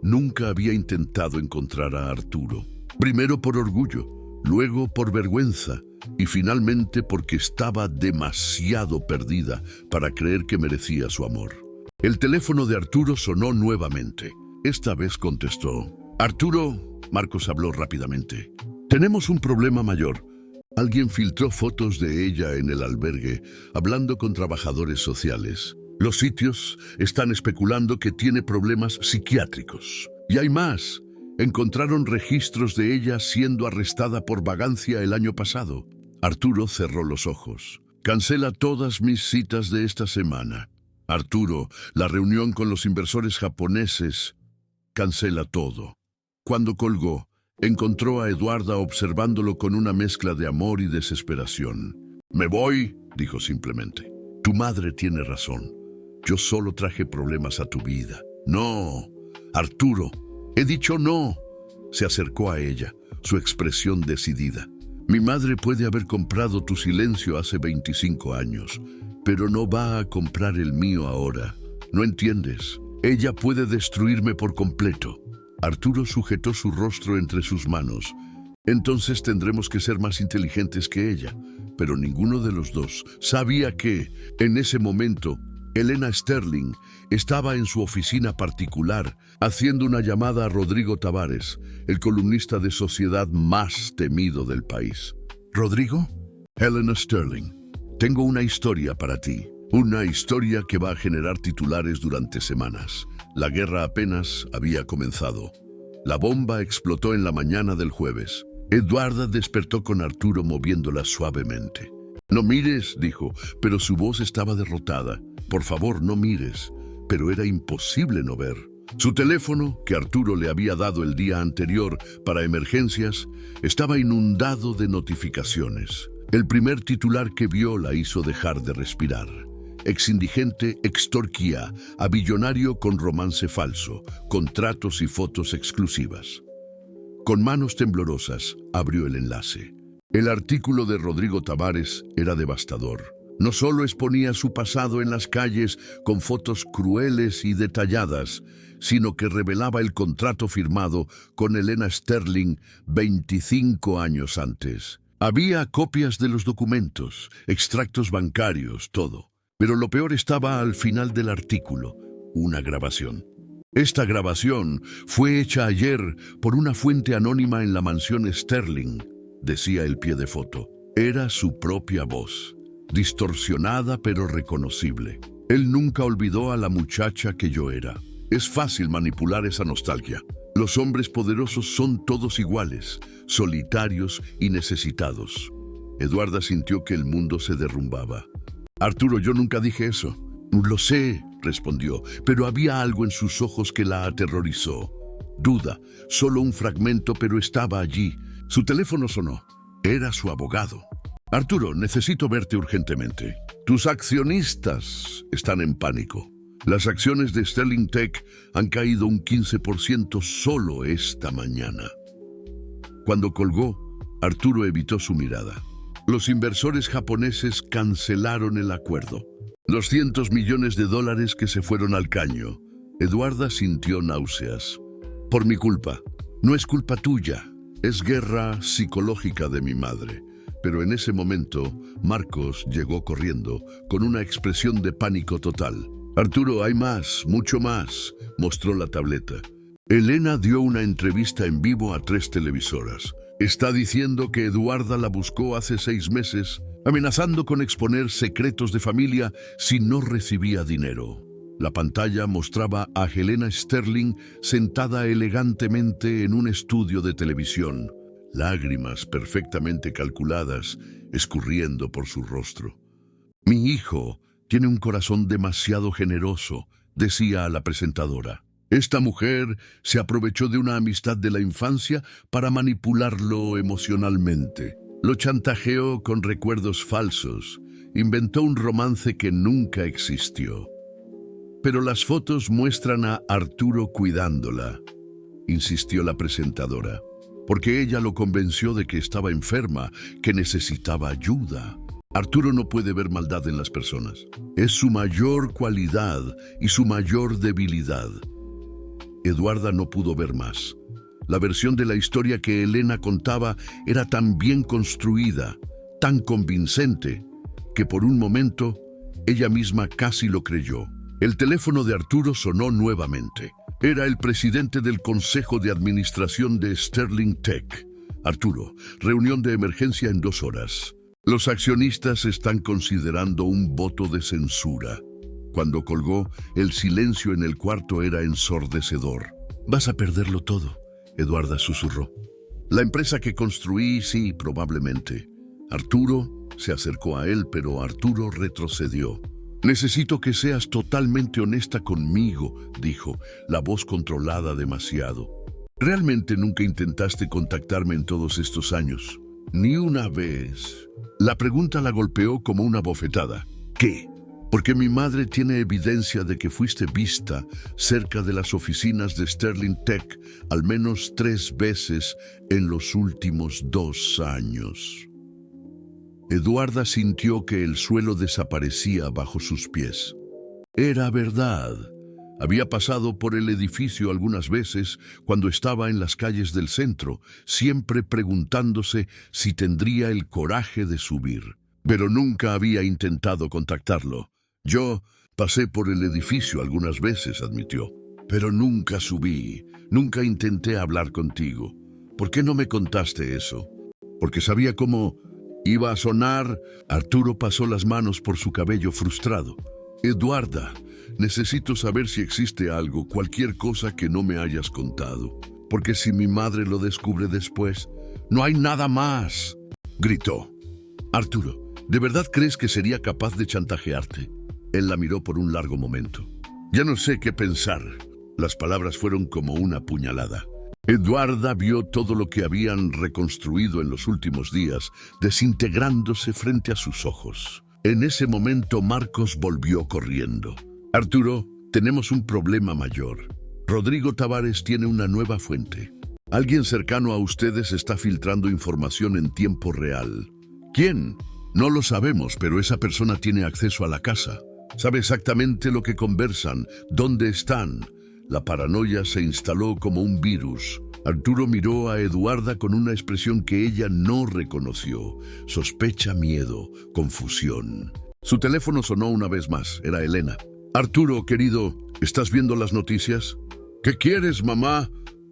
nunca había intentado encontrar a Arturo. Primero por orgullo, luego por vergüenza y finalmente porque estaba demasiado perdida para creer que merecía su amor. El teléfono de Arturo sonó nuevamente. Esta vez contestó. «Arturo», Marcos habló rápidamente. «Tenemos un problema mayor. Alguien filtró fotos de ella en el albergue, hablando con trabajadores sociales. Los sitios están especulando que tiene problemas psiquiátricos. Y hay más. Encontraron registros de ella siendo arrestada por vagancia el año pasado». Arturo cerró los ojos. «Cancela todas mis citas de esta semana. Arturo, la reunión con los inversores japoneses. Cancela todo». Cuando colgó, encontró a Eduarda observándolo con una mezcla de amor y desesperación. «Me voy», dijo simplemente. «Tu madre tiene razón. Yo solo traje problemas a tu vida». «No, Arturo, he dicho no». Se acercó a ella, su expresión decidida. «Mi madre puede haber comprado tu silencio hace 25 años, pero no va a comprar el mío ahora. ¿No entiendes? Ella puede destruirme por completo». Arturo sujetó su rostro entre sus manos. «Entonces tendremos que ser más inteligentes que ella». Pero ninguno de los dos sabía que, en ese momento, Elena Sterling estaba en su oficina particular haciendo una llamada a Rodrigo Tavares, el columnista de sociedad más temido del país. «¿Rodrigo?» «Elena Sterling, tengo una historia para ti. Una historia que va a generar titulares durante semanas. La guerra apenas había comenzado. La bomba explotó en la mañana del jueves. Eduarda despertó con Arturo moviéndola suavemente. «No mires», dijo, pero su voz estaba derrotada. «Por favor, no mires». Pero era imposible no ver. Su teléfono, que Arturo le había dado el día anterior para emergencias, estaba inundado de notificaciones. El primer titular que vio la hizo dejar de respirar. «Exindigente extorquía a billonario con romance falso, contratos y fotos exclusivas». Con manos temblorosas, abrió el enlace. El artículo de Rodrigo Tavares era devastador. No solo exponía su pasado en las calles con fotos crueles y detalladas, sino que revelaba el contrato firmado con Elena Sterling 25 años antes. Había copias de los documentos, extractos bancarios, todo. Pero lo peor estaba al final del artículo, una grabación. Esta grabación fue hecha ayer por una fuente anónima en la mansión Sterling, decía el pie de foto. Era su propia voz, distorsionada pero reconocible. Él nunca olvidó a la muchacha que yo era. Es fácil manipular esa nostalgia. Los hombres poderosos son todos iguales, solitarios y necesitados. Eduarda sintió que el mundo se derrumbaba. «Arturo, yo nunca dije eso». «Lo sé», respondió, pero había algo en sus ojos que la aterrorizó. Duda, solo un fragmento, pero estaba allí. Su teléfono sonó. Era su abogado. «Arturo, necesito verte urgentemente. Tus accionistas están en pánico. Las acciones de Sterling Tech han caído un 15% solo esta mañana». Cuando colgó, Arturo evitó su mirada. Los inversores japoneses cancelaron el acuerdo. $200 millones que se fueron al caño. Eduarda sintió náuseas. «Por mi culpa. No es culpa tuya. Es guerra psicológica de mi madre». Pero en ese momento, Marcos llegó corriendo, con una expresión de pánico total. «Arturo, hay más, mucho más», mostró la tableta. Elena dio una entrevista en vivo a 3 televisoras. Está diciendo que Eduarda la buscó hace 6 meses, amenazando con exponer secretos de familia si no recibía dinero. La pantalla mostraba a Helena Sterling sentada elegantemente en un estudio de televisión, lágrimas perfectamente calculadas escurriendo por su rostro. «Mi hijo tiene un corazón demasiado generoso», decía a la presentadora. «Esta mujer se aprovechó de una amistad de la infancia para manipularlo emocionalmente. Lo chantajeó con recuerdos falsos, inventó un romance que nunca existió. Pero las fotos muestran a Arturo cuidándola», insistió la presentadora, porque ella lo convenció de que estaba enferma, que necesitaba ayuda. Arturo no puede ver maldad en las personas. Es su mayor cualidad y su mayor debilidad. Eduarda no pudo ver más. La versión de la historia que Elena contaba era tan bien construida, tan convincente, que por un momento ella misma casi lo creyó. El teléfono de Arturo sonó nuevamente. Era el presidente del Consejo de Administración de Sterling Tech. «Arturo, reunión de emergencia en 2 horas. Los accionistas están considerando un voto de censura». Cuando colgó, el silencio en el cuarto era ensordecedor. «Vas a perderlo todo», Eduarda susurró. «La empresa que construí, sí, probablemente». Arturo se acercó a él, pero Arturo retrocedió. «Necesito que seas totalmente honesta conmigo», dijo, la voz controlada demasiado. «¿Realmente nunca intentaste contactarme en todos estos años?» «Ni una vez». La pregunta la golpeó como una bofetada. «¿Qué?» «Porque mi madre tiene evidencia de que fuiste vista cerca de las oficinas de Sterling Tech al menos 3 veces en los últimos 2 años». Eduarda sintió que el suelo desaparecía bajo sus pies. Era verdad. Había pasado por el edificio algunas veces cuando estaba en las calles del centro, siempre preguntándose si tendría el coraje de subir. Pero nunca había intentado contactarlo. «Yo pasé por el edificio algunas veces», admitió. «Pero nunca subí, nunca intenté hablar contigo. ¿Por qué no me contaste eso?» «Porque sabía cómo iba a sonar». Arturo pasó las manos por su cabello frustrado. «Eduarda, necesito saber si existe algo, cualquier cosa que no me hayas contado. Porque si mi madre lo descubre después, no hay nada más», gritó. «Arturo, ¿de verdad crees que sería capaz de chantajearte?» Él la miró por un largo momento. «Ya no sé qué pensar». Las palabras fueron como una puñalada. Eduarda vio todo lo que habían reconstruido en los últimos días, desintegrándose frente a sus ojos. En ese momento Marcos volvió corriendo. «Arturo, tenemos un problema mayor. Rodrigo Tavares tiene una nueva fuente. Alguien cercano a ustedes está filtrando información en tiempo real». «¿Quién?» «No lo sabemos, pero esa persona tiene acceso a la casa. Sabe exactamente lo que conversan, dónde están». La paranoia se instaló como un virus. Arturo miró a Eduarda con una expresión que ella no reconoció. Sospecha, miedo, confusión. Su teléfono sonó una vez más. Era Elena. «Arturo, querido, ¿estás viendo las noticias?» «¿Qué quieres, mamá?»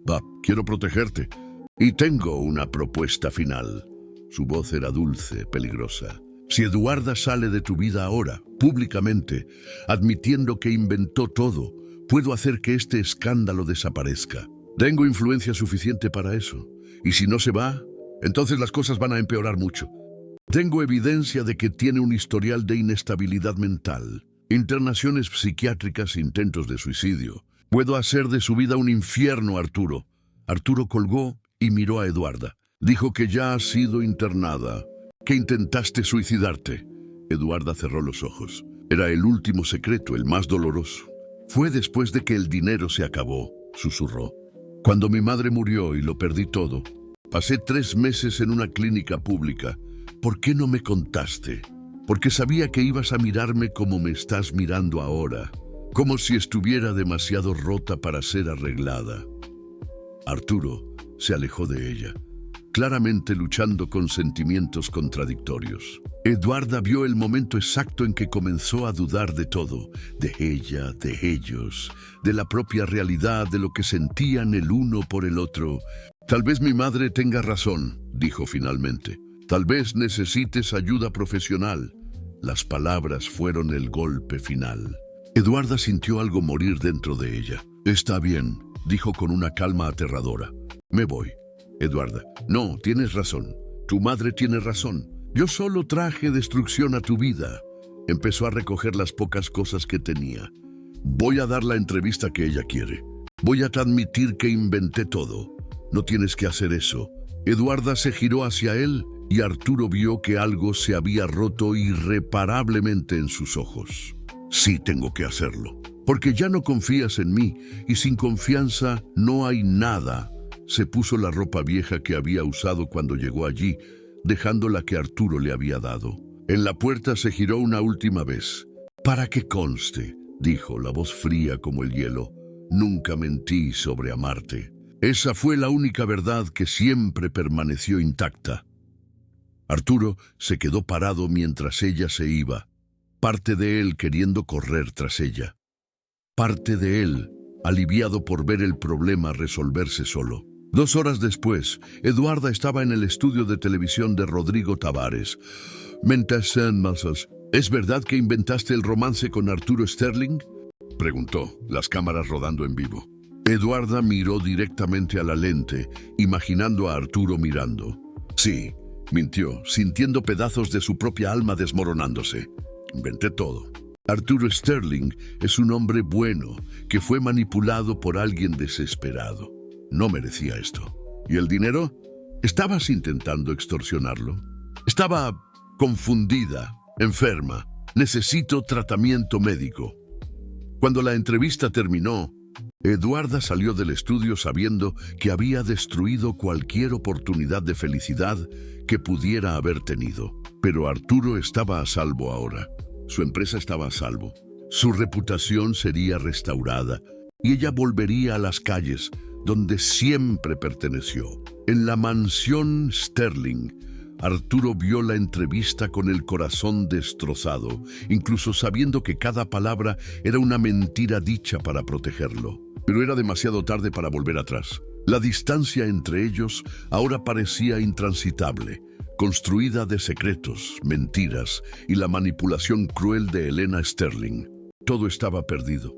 «Va, quiero protegerte. Y tengo una propuesta final». Su voz era dulce, peligrosa. «Si Eduarda sale de tu vida ahora, públicamente, admitiendo que inventó todo, puedo hacer que este escándalo desaparezca. Tengo influencia suficiente para eso. Y si no se va, entonces las cosas van a empeorar mucho. Tengo evidencia de que tiene un historial de inestabilidad mental, internaciones psiquiátricas, intentos de suicidio. Puedo hacer de su vida un infierno, Arturo». Arturo colgó y miró a Eduarda. «Dijo que ya has sido internada, que intentaste suicidarte». Eduarda cerró los ojos. Era el último secreto, el más doloroso. «Fue después de que el dinero se acabó», susurró. «Cuando mi madre murió y lo perdí todo. Pasé 3 meses en una clínica pública. ¿Por qué no me contaste?» «Porque sabía que ibas a mirarme como me estás mirando ahora, como si estuviera demasiado rota para ser arreglada». Arturo se alejó de ella. claramente luchando con sentimientos contradictorios. Eduarda vio el momento exacto en que comenzó a dudar de todo, de ella, de ellos, de la propia realidad, de lo que sentían el uno por el otro. «Tal vez mi madre tenga razón», dijo finalmente. «Tal vez necesites ayuda profesional». Las palabras fueron el golpe final. Eduarda sintió algo morir dentro de ella. «Está bien», dijo con una calma aterradora. «Me voy». «Eduarda, no, tienes razón. Tu madre tiene razón. Yo solo traje destrucción a tu vida». Empezó a recoger las pocas cosas que tenía. «Voy a dar la entrevista que ella quiere. Voy a admitir que inventé todo. No tienes que hacer eso». Eduarda se giró hacia él y Arturo vio que algo se había roto irreparablemente en sus ojos. «Sí, tengo que hacerlo. Porque ya no confías en mí y sin confianza no hay nada». Se puso la ropa vieja que había usado cuando llegó allí, dejando la que Arturo le había dado. En la puerta se giró una última vez. «Para que conste», dijo, la voz fría como el hielo, «nunca mentí sobre amarte. Esa fue la única verdad que siempre permaneció intacta». Arturo se quedó parado mientras ella se iba, parte de él queriendo correr tras ella. Parte de él, aliviado por ver el problema resolverse solo. 2 horas después, Eduarda estaba en el estudio de televisión de Rodrigo Tavares. «¿Es verdad que inventaste el romance con Arturo Sterling?», preguntó, las cámaras rodando en vivo. Eduarda miró directamente a la lente, imaginando a Arturo mirando. «Sí», mintió, sintiendo pedazos de su propia alma desmoronándose. «Inventé todo». Arturo Sterling es un hombre bueno que fue manipulado por alguien desesperado. No merecía esto. ¿Y el dinero? ¿Estabas intentando extorsionarlo? Estaba confundida, enferma. Necesito tratamiento médico. Cuando la entrevista terminó, Eduarda salió del estudio sabiendo que había destruido cualquier oportunidad de felicidad que pudiera haber tenido. Pero Arturo estaba a salvo ahora. Su empresa estaba a salvo. Su reputación sería restaurada y ella volvería a las calles donde siempre perteneció. En la mansión Sterling, Arturo vio la entrevista con el corazón destrozado, incluso sabiendo que cada palabra era una mentira dicha para protegerlo. Pero era demasiado tarde para volver atrás. La distancia entre ellos ahora parecía intransitable, construida de secretos, mentiras y la manipulación cruel de Elena Sterling. Todo estaba perdido.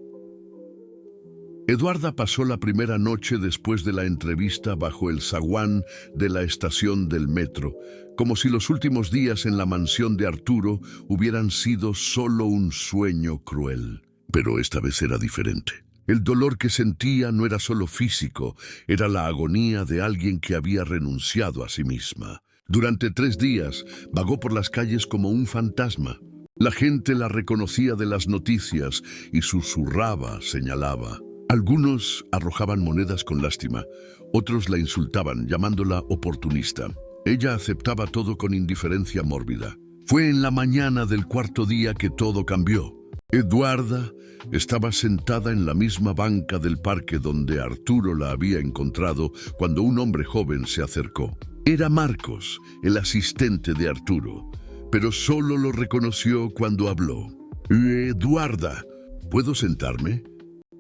Eduarda pasó la primera noche después de la entrevista bajo el zaguán de la estación del metro, como si los últimos días en la mansión de Arturo hubieran sido solo un sueño cruel. Pero esta vez era diferente. El dolor que sentía no era solo físico, era la agonía de alguien que había renunciado a sí misma. Durante 3 días vagó por las calles como un fantasma. La gente la reconocía de las noticias y susurraba, señalaba. Algunos arrojaban monedas con lástima, otros la insultaban, llamándola oportunista. Ella aceptaba todo con indiferencia mórbida. Fue en la mañana del 4.º día que todo cambió. Eduarda estaba sentada en la misma banca del parque donde Arturo la había encontrado cuando un hombre joven se acercó. Era Marcos, el asistente de Arturo, pero solo lo reconoció cuando habló. «Eduarda, ¿puedo sentarme?».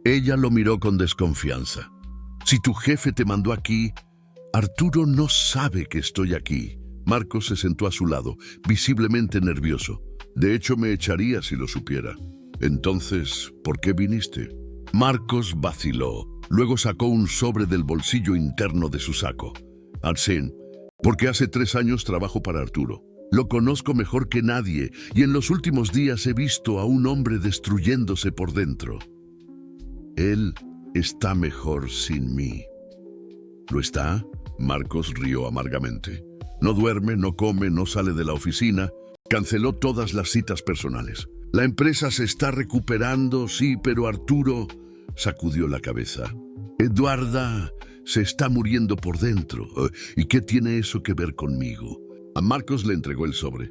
Ella lo miró con desconfianza. «Si tu jefe te mandó aquí, Arturo no sabe que estoy aquí». Marcos se sentó a su lado, visiblemente nervioso. «De hecho, me echaría si lo supiera». «Entonces, ¿por qué viniste?». Marcos vaciló. Luego sacó un sobre del bolsillo interno de su saco. «Arsène, porque hace 3 años trabajo para Arturo. Lo conozco mejor que nadie y en los últimos días he visto a un hombre destruyéndose por dentro. Él está mejor sin mí». «¿Lo está?». Marcos rió amargamente. «No duerme, no come, no sale de la oficina. Canceló todas las citas personales. La empresa se está recuperando, sí, pero Arturo…» Sacudió la cabeza. «Eduarda se está muriendo por dentro. ¿Y qué tiene eso que ver conmigo?». A Marcos le entregó el sobre.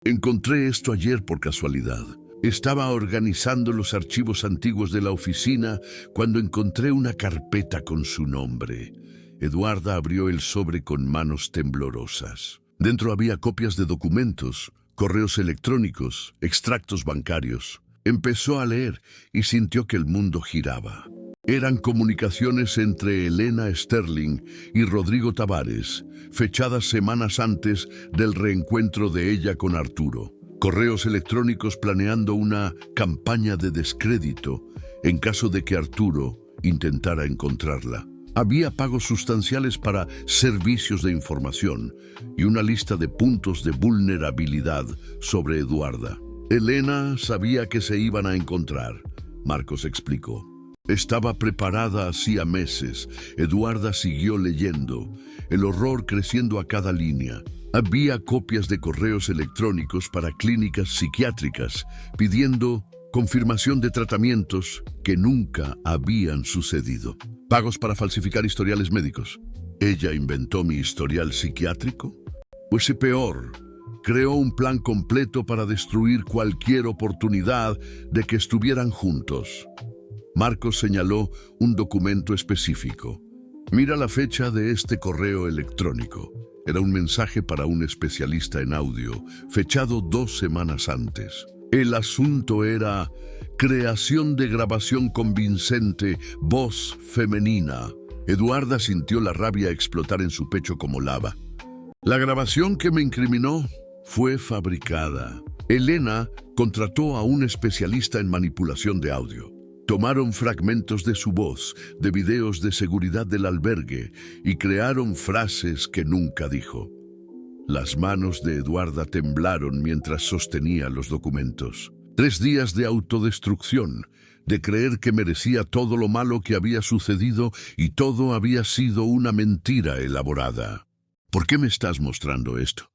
«Encontré esto ayer por casualidad. Estaba organizando los archivos antiguos de la oficina cuando encontré una carpeta con su nombre. Eduarda abrió el sobre con manos temblorosas. Dentro había copias de documentos, correos electrónicos, extractos bancarios. Empezó a leer y sintió que el mundo giraba. Eran comunicaciones entre Elena Sterling y Rodrigo Tavares, fechadas semanas antes del reencuentro de ella con Arturo. Correos electrónicos planeando una campaña de descrédito en caso de que Arturo intentara encontrarla. Había pagos sustanciales para servicios de información y una lista de puntos de vulnerabilidad sobre Eduarda. Elena sabía que se iban a encontrar, Marcos explicó. Estaba preparada hacía meses. Eduarda siguió leyendo, el horror creciendo a cada línea. Había copias de correos electrónicos para clínicas psiquiátricas pidiendo confirmación de tratamientos que nunca habían sucedido. Pagos para falsificar historiales médicos. ¿Ella inventó mi historial psiquiátrico? Pues peor, creó un plan completo para destruir cualquier oportunidad de que estuvieran juntos. Marcos señaló un documento específico. Mira la fecha de este correo electrónico. Era un mensaje para un especialista en audio, fechado 2 semanas antes. El asunto era creación de grabación convincente, voz femenina. Eduarda sintió la rabia explotar en su pecho como lava. La grabación que me incriminó fue fabricada. Elena contrató a un especialista en manipulación de audio. Tomaron fragmentos de su voz, de videos de seguridad del albergue y crearon frases que nunca dijo. Las manos de Eduarda temblaron mientras sostenía los documentos. 3 días de autodestrucción, de creer que merecía todo lo malo que había sucedido y todo había sido una mentira elaborada. ¿Por qué me estás mostrando esto?,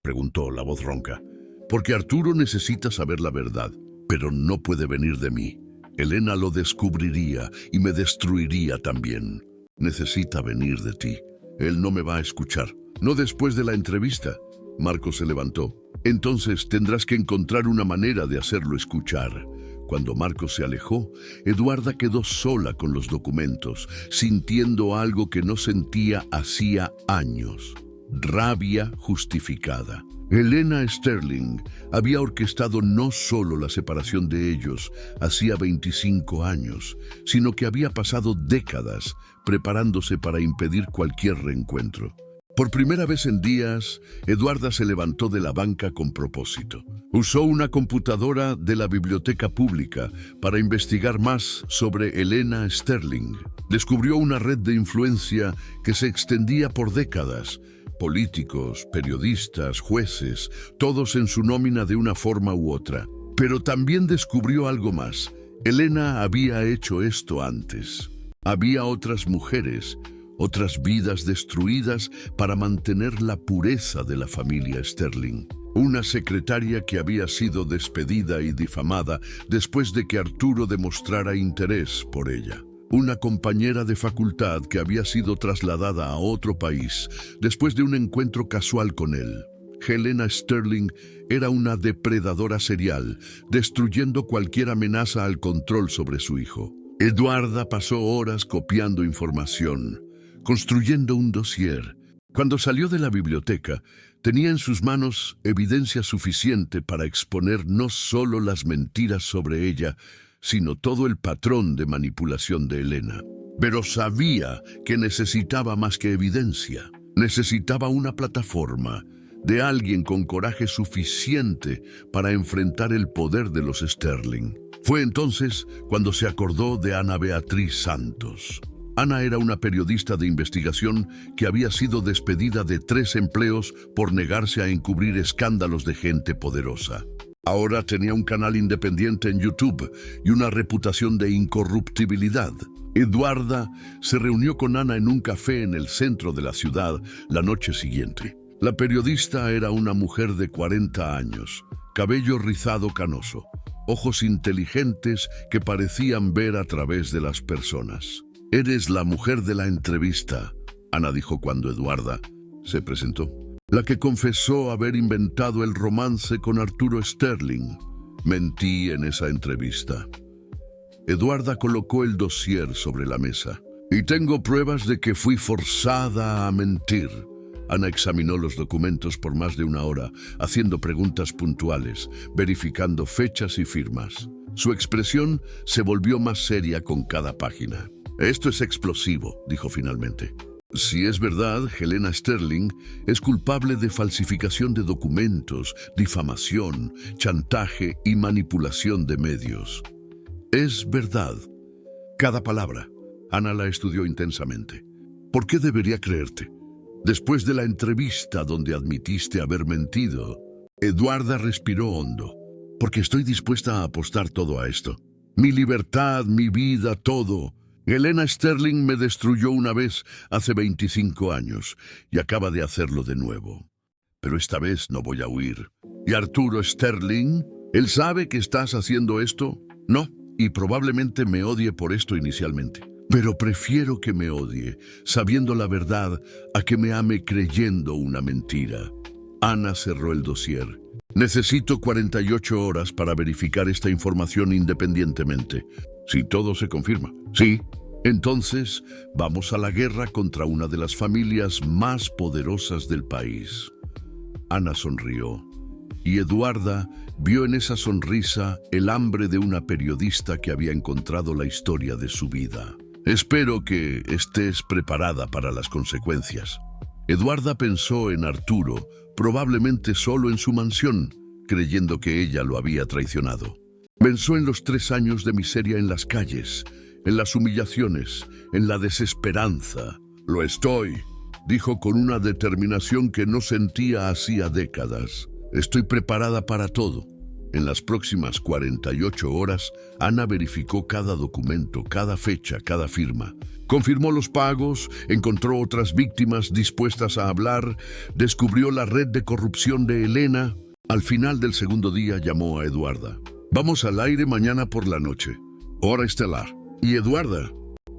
preguntó la voz ronca. Porque Arturo necesita saber la verdad, pero no puede venir de mí. Elena lo descubriría y me destruiría también. Necesita venir de ti. Él no me va a escuchar. No después de la entrevista. Marcos se levantó. Entonces tendrás que encontrar una manera de hacerlo escuchar. Cuando Marcos se alejó, Eduarda quedó sola con los documentos, sintiendo algo que no sentía hacía años. Rabia justificada. Elena Sterling había orquestado no solo la separación de ellos hacía 25 años, sino que había pasado décadas preparándose para impedir cualquier reencuentro. Por primera vez en días, Eduarda se levantó de la banca con propósito. Usó una computadora de la biblioteca pública para investigar más sobre Elena Sterling. Descubrió una red de influencia que se extendía por décadas. Políticos, periodistas, jueces, todos en su nómina de una forma u otra. Pero también descubrió algo más. Elena había hecho esto antes. Había otras mujeres, otras vidas destruidas para mantener la pureza de la familia Sterling. Una secretaria que había sido despedida y difamada después de que Arturo demostrara interés por ella. Una compañera de facultad que había sido trasladada a otro país después de un encuentro casual con él. Helena Sterling era una depredadora serial, destruyendo cualquier amenaza al control sobre su hijo. Eduarda pasó horas copiando información, construyendo un dossier. Cuando salió de la biblioteca, tenía en sus manos evidencia suficiente para exponer no solo las mentiras sobre ella, sino todo el patrón de manipulación de Elena. Pero sabía que necesitaba más que evidencia. Necesitaba una plataforma de alguien con coraje suficiente para enfrentar el poder de los Sterling. Fue entonces cuando se acordó de Ana Beatriz Santos. Ana era una periodista de investigación que había sido despedida de 3 empleos por negarse a encubrir escándalos de gente poderosa. Ahora tenía un canal independiente en YouTube y una reputación de incorruptibilidad. Eduarda se reunió con Ana en un café en el centro de la ciudad la noche siguiente. La periodista era una mujer de 40 años, cabello rizado canoso, ojos inteligentes que parecían ver a través de las personas. «Eres la mujer de la entrevista», Ana dijo cuando Eduarda se presentó. «La que confesó haber inventado el romance con Arturo Sterling. Mentí en esa entrevista». Eduarda colocó el dossier sobre la mesa. Y tengo pruebas de que fui forzada a mentir. Ana examinó los documentos por más de una hora, haciendo preguntas puntuales, verificando fechas y firmas. Su expresión se volvió más seria con cada página. Esto es explosivo, dijo finalmente. Si es verdad, Helena Sterling es culpable de falsificación de documentos, difamación, chantaje y manipulación de medios. Es verdad. Cada palabra. Ana la estudió intensamente. ¿Por qué debería creerte? Después de la entrevista donde admitiste haber mentido, Eduarda respiró hondo. Porque estoy dispuesta a apostar todo a esto. Mi libertad, mi vida, todo. Helena Sterling me destruyó una vez hace 25 años y acaba de hacerlo de nuevo. Pero esta vez no voy a huir. ¿Y Arturo Sterling? ¿Él sabe que estás haciendo esto? No, y probablemente me odie por esto inicialmente. Pero prefiero que me odie, sabiendo la verdad, a que me ame creyendo una mentira. Ana cerró el dossier. Necesito 48 horas para verificar esta información independientemente. Si todo se confirma. Sí. Entonces, vamos a la guerra contra una de las familias más poderosas del país. Ana sonrió. Y Eduarda vio en esa sonrisa el hambre de una periodista que había encontrado la historia de su vida. Espero que estés preparada para las consecuencias. Eduarda pensó en Arturo, probablemente solo en su mansión, creyendo que ella lo había traicionado. Pensó en los 3 años de miseria en las calles, en las humillaciones, en la desesperanza. Lo estoy, dijo con una determinación que no sentía hacía décadas. Estoy preparada para todo. En las próximas 48 horas, Ana verificó cada documento, cada fecha, cada firma. Confirmó los pagos, encontró otras víctimas dispuestas a hablar, descubrió la red de corrupción de Helena. Al final del segundo día llamó a Eduarda. Vamos al aire mañana por la noche. Hora estelar. ¿Y Eduarda?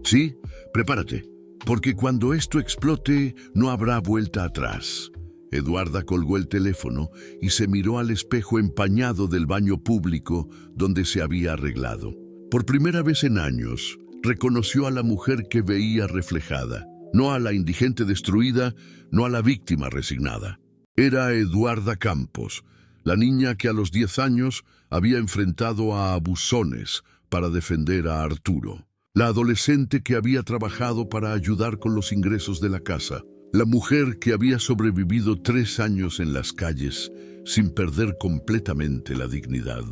Sí, prepárate, porque cuando esto explote no habrá vuelta atrás. Eduarda colgó el teléfono y se miró al espejo empañado del baño público donde se había arreglado. Por primera vez en años, reconoció a la mujer que veía reflejada, no a la indigente destruida, no a la víctima resignada. Era Eduarda Campos, la niña que a los 10 años había enfrentado a abusones para defender a Arturo. La adolescente que había trabajado para ayudar con los ingresos de la casa. La mujer que había sobrevivido 3 años en las calles sin perder completamente la dignidad.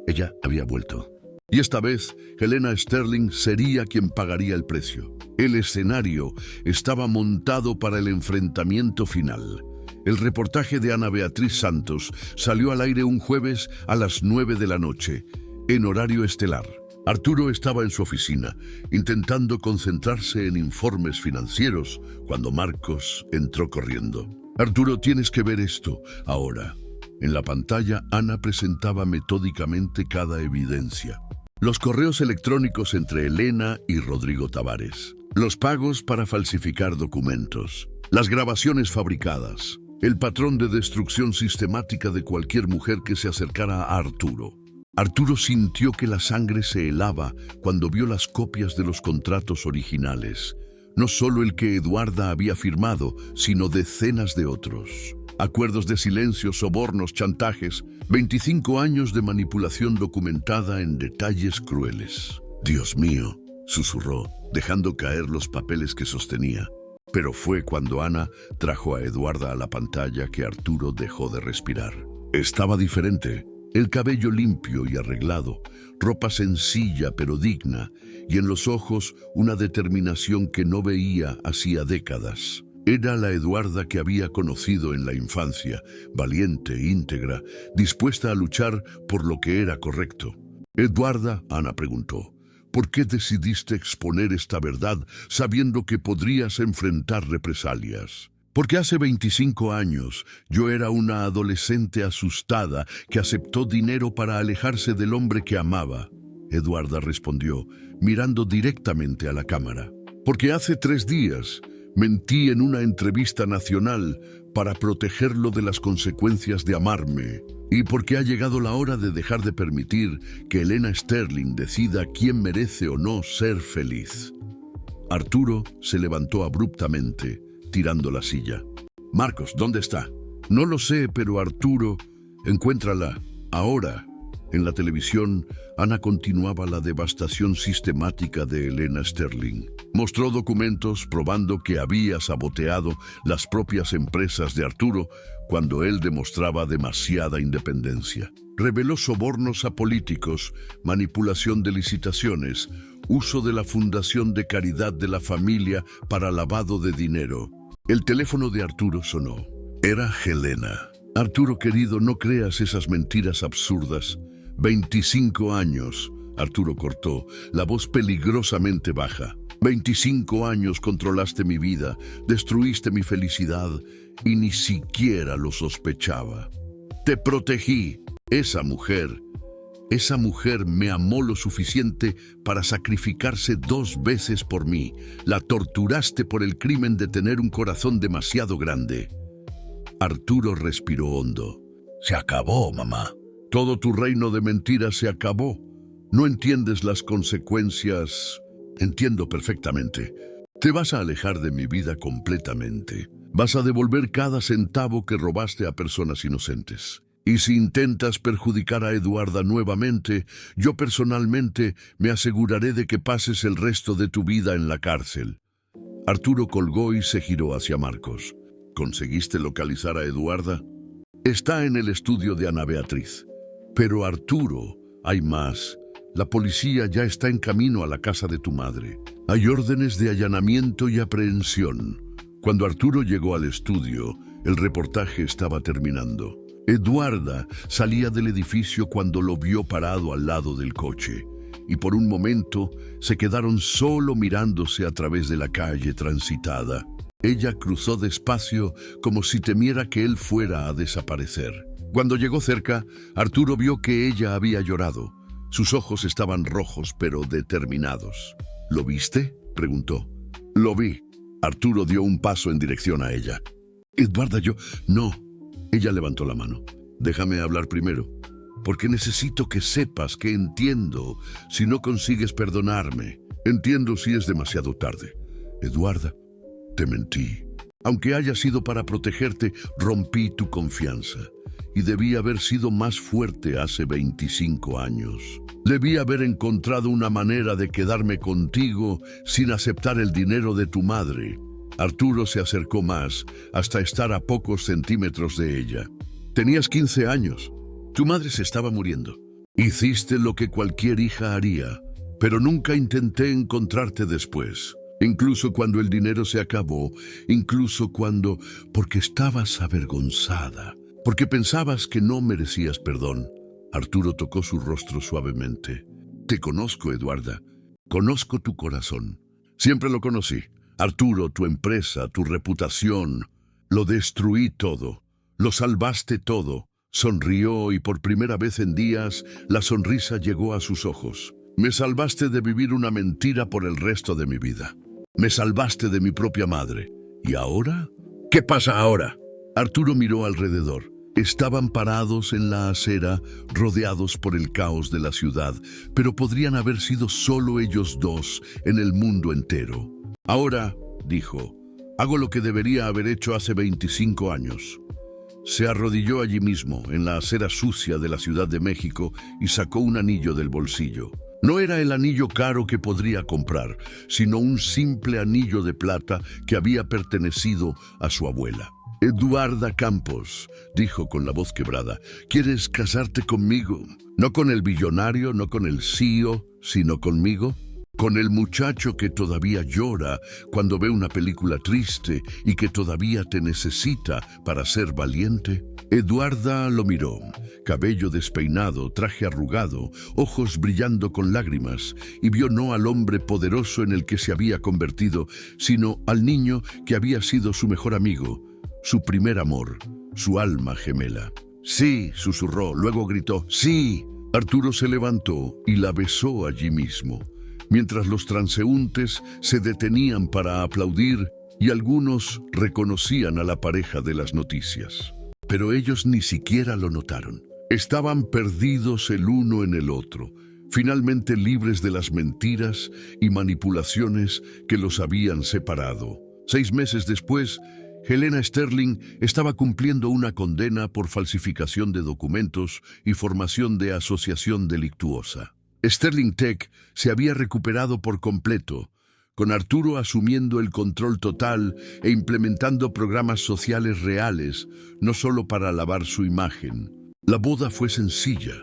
Ella había vuelto. Y esta vez, Helena Sterling sería quien pagaría el precio. El escenario estaba montado para el enfrentamiento final. El reportaje de Ana Beatriz Santos salió al aire un jueves a las 9 de la noche, en horario estelar. Arturo estaba en su oficina, intentando concentrarse en informes financieros, cuando Marcos entró corriendo. Arturo, tienes que ver esto ahora. En la pantalla, Ana presentaba metódicamente cada evidencia. Los correos electrónicos entre Helena y Rodrigo Tavares. Los pagos para falsificar documentos. Las grabaciones fabricadas. El patrón de destrucción sistemática de cualquier mujer que se acercara a Arturo. Arturo sintió que la sangre se helaba cuando vio las copias de los contratos originales. No solo el que Eduarda había firmado, sino decenas de otros. Acuerdos de silencio, sobornos, chantajes, 25 años de manipulación documentada en detalles crueles. «Dios mío», susurró, dejando caer los papeles que sostenía. Pero fue cuando Ana trajo a Eduarda a la pantalla que Arturo dejó de respirar. Estaba diferente. El cabello limpio y arreglado, ropa sencilla pero digna, y en los ojos una determinación que no veía hacía décadas. Era la Eduarda que había conocido en la infancia, valiente, íntegra, dispuesta a luchar por lo que era correcto. «Eduarda», Ana preguntó, «¿por qué decidiste exponer esta verdad sabiendo que podrías enfrentar represalias?» Porque hace 25 años yo era una adolescente asustada que aceptó dinero para alejarse del hombre que amaba. Eduarda respondió, mirando directamente a la cámara. Porque hace 3 días mentí en una entrevista nacional para protegerlo de las consecuencias de amarme. Y porque ha llegado la hora de dejar de permitir que Helena Sterling decida quién merece o no ser feliz. Arturo se levantó abruptamente, tirando la silla. Marcos, ¿dónde está? No lo sé, pero Arturo, encuéntrala, ahora. En la televisión, Ana continuaba la devastación sistemática de Elena Sterling. Mostró documentos probando que había saboteado las propias empresas de Arturo cuando él demostraba demasiada independencia. Reveló sobornos a políticos, manipulación de licitaciones, uso de la Fundación de Caridad de la Familia para lavado de dinero. El teléfono de Arturo sonó. Era Helena. Arturo querido, no creas esas mentiras absurdas. 25 años, Arturo cortó, la voz peligrosamente baja. 25 años controlaste mi vida, destruiste mi felicidad y ni siquiera lo sospechaba. Te protegí. Esa mujer me amó lo suficiente para sacrificarse 2 veces por mí. La torturaste por el crimen de tener un corazón demasiado grande. Arturo respiró hondo. Se acabó, mamá. Todo tu reino de mentiras se acabó. No entiendes las consecuencias. Entiendo perfectamente. Te vas a alejar de mi vida completamente. Vas a devolver cada centavo que robaste a personas inocentes. Y si intentas perjudicar a Eduarda nuevamente, yo personalmente me aseguraré de que pases el resto de tu vida en la cárcel. Arturo colgó y se giró hacia Marcos. ¿Conseguiste localizar a Eduarda? Está en el estudio de Ana Beatriz. Pero Arturo, hay más. La policía ya está en camino a la casa de tu madre. Hay órdenes de allanamiento y aprehensión. Cuando Arturo llegó al estudio, el reportaje estaba terminando. Eduarda salía del edificio cuando lo vio parado al lado del coche, y por un momento se quedaron solo mirándose a través de la calle transitada. Ella cruzó despacio como si temiera que él fuera a desaparecer. Cuando llegó cerca, Arturo vio que ella había llorado. Sus ojos estaban rojos pero determinados. ¿Lo viste?, preguntó. Lo vi. Arturo dio un paso en dirección a ella. Eduarda, No. Ella levantó la mano. Déjame hablar primero, porque necesito que sepas que entiendo si no consigues perdonarme. Entiendo si es demasiado tarde. Eduarda, te mentí. Aunque haya sido para protegerte, rompí tu confianza. Y debí haber sido más fuerte hace 25 años. Debí haber encontrado una manera de quedarme contigo sin aceptar el dinero de tu madre. Arturo se acercó más, hasta estar a pocos centímetros de ella. Tenías 15 años. Tu madre se estaba muriendo. Hiciste lo que cualquier hija haría, pero nunca intenté encontrarte después. Incluso cuando el dinero se acabó, porque estabas avergonzada. Porque pensabas que no merecías perdón. Arturo tocó su rostro suavemente. Te conozco, Eduarda. Conozco tu corazón. Siempre lo conocí. Arturo, tu empresa, tu reputación. Lo destruí todo. Lo salvaste todo. Sonrió y por primera vez en días la sonrisa llegó a sus ojos. Me salvaste de vivir una mentira por el resto de mi vida. Me salvaste de mi propia madre. ¿Y ahora? ¿Qué pasa ahora? Arturo miró alrededor. Estaban parados en la acera, rodeados por el caos de la ciudad, pero podrían haber sido solo ellos dos en el mundo entero. Ahora, dijo, hago lo que debería haber hecho hace 25 años. Se arrodilló allí mismo, en la acera sucia de la Ciudad de México, y sacó un anillo del bolsillo. No era el anillo caro que podría comprar, sino un simple anillo de plata que había pertenecido a su abuela. Eduarda Campos, dijo con la voz quebrada, ¿quieres casarte conmigo? No con el billonario, no con el CEO, sino conmigo. Con el muchacho que todavía llora cuando ve una película triste y que todavía te necesita para ser valiente. Eduarda lo miró, cabello despeinado, traje arrugado, ojos brillando con lágrimas, y vio no al hombre poderoso en el que se había convertido, sino al niño que había sido su mejor amigo, su primer amor, su alma gemela. Sí, susurró, luego gritó, sí. Arturo se levantó y la besó allí mismo, mientras los transeúntes se detenían para aplaudir y algunos reconocían a la pareja de las noticias. Pero ellos ni siquiera lo notaron. Estaban perdidos el uno en el otro, finalmente libres de las mentiras y manipulaciones que los habían separado. 6 meses después, Helena Sterling estaba cumpliendo una condena por falsificación de documentos y formación de asociación delictuosa. Sterling Tech se había recuperado por completo, con Arturo asumiendo el control total e implementando programas sociales reales, no solo para lavar su imagen. La boda fue sencilla,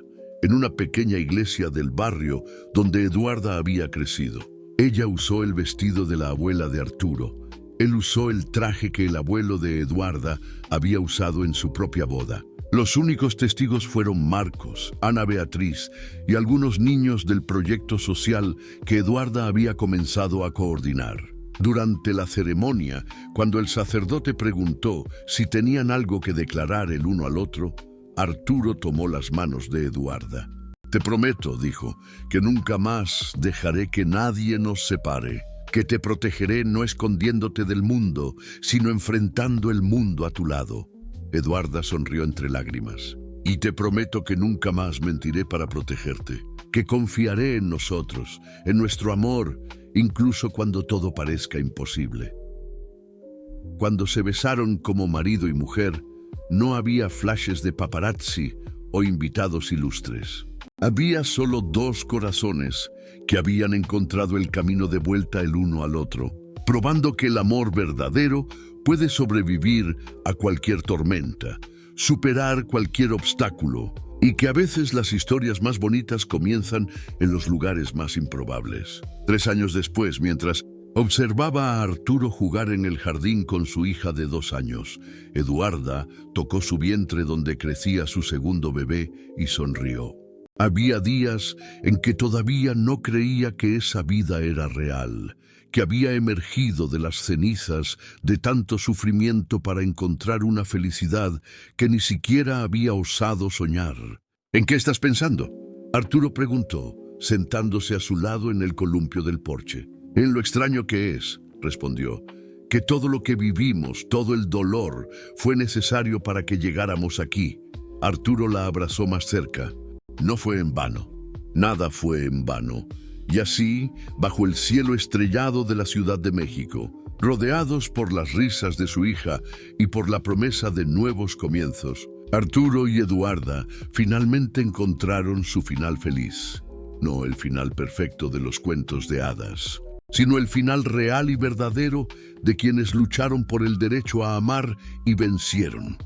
en una pequeña iglesia del barrio donde Eduarda había crecido. Ella usó el vestido de la abuela de Arturo. Él usó el traje que el abuelo de Eduarda había usado en su propia boda. Los únicos testigos fueron Marcos, Ana Beatriz y algunos niños del proyecto social que Eduarda había comenzado a coordinar. Durante la ceremonia, cuando el sacerdote preguntó si tenían algo que declarar el uno al otro, Arturo tomó las manos de Eduarda. «Te prometo», dijo, «que nunca más dejaré que nadie nos separe, que te protegeré no escondiéndote del mundo, sino enfrentando el mundo a tu lado». Eduarda sonrió entre lágrimas. «Y te prometo que nunca más mentiré para protegerte, que confiaré en nosotros, en nuestro amor, incluso cuando todo parezca imposible». Cuando se besaron como marido y mujer, no había flashes de paparazzi o invitados ilustres. Había solo 2 corazones que habían encontrado el camino de vuelta el uno al otro, probando que el amor verdadero puede sobrevivir a cualquier tormenta, superar cualquier obstáculo, y que a veces las historias más bonitas comienzan en los lugares más improbables. 3 años después, mientras observaba a Arturo jugar en el jardín con su hija de 2 años, Eduarda tocó su vientre donde crecía su segundo bebé y sonrió. Había días en que todavía no creía que esa vida era real, que había emergido de las cenizas de tanto sufrimiento para encontrar una felicidad que ni siquiera había osado soñar. «¿En qué estás pensando?», Arturo preguntó, sentándose a su lado en el columpio del porche. «En lo extraño que es», respondió, «que todo lo que vivimos, todo el dolor, fue necesario para que llegáramos aquí». Arturo la abrazó más cerca. «No fue en vano, nada fue en vano». Y así, bajo el cielo estrellado de la Ciudad de México, rodeados por las risas de su hija y por la promesa de nuevos comienzos, Arturo y Eduarda finalmente encontraron su final feliz. No el final perfecto de los cuentos de hadas, sino el final real y verdadero de quienes lucharon por el derecho a amar y vencieron.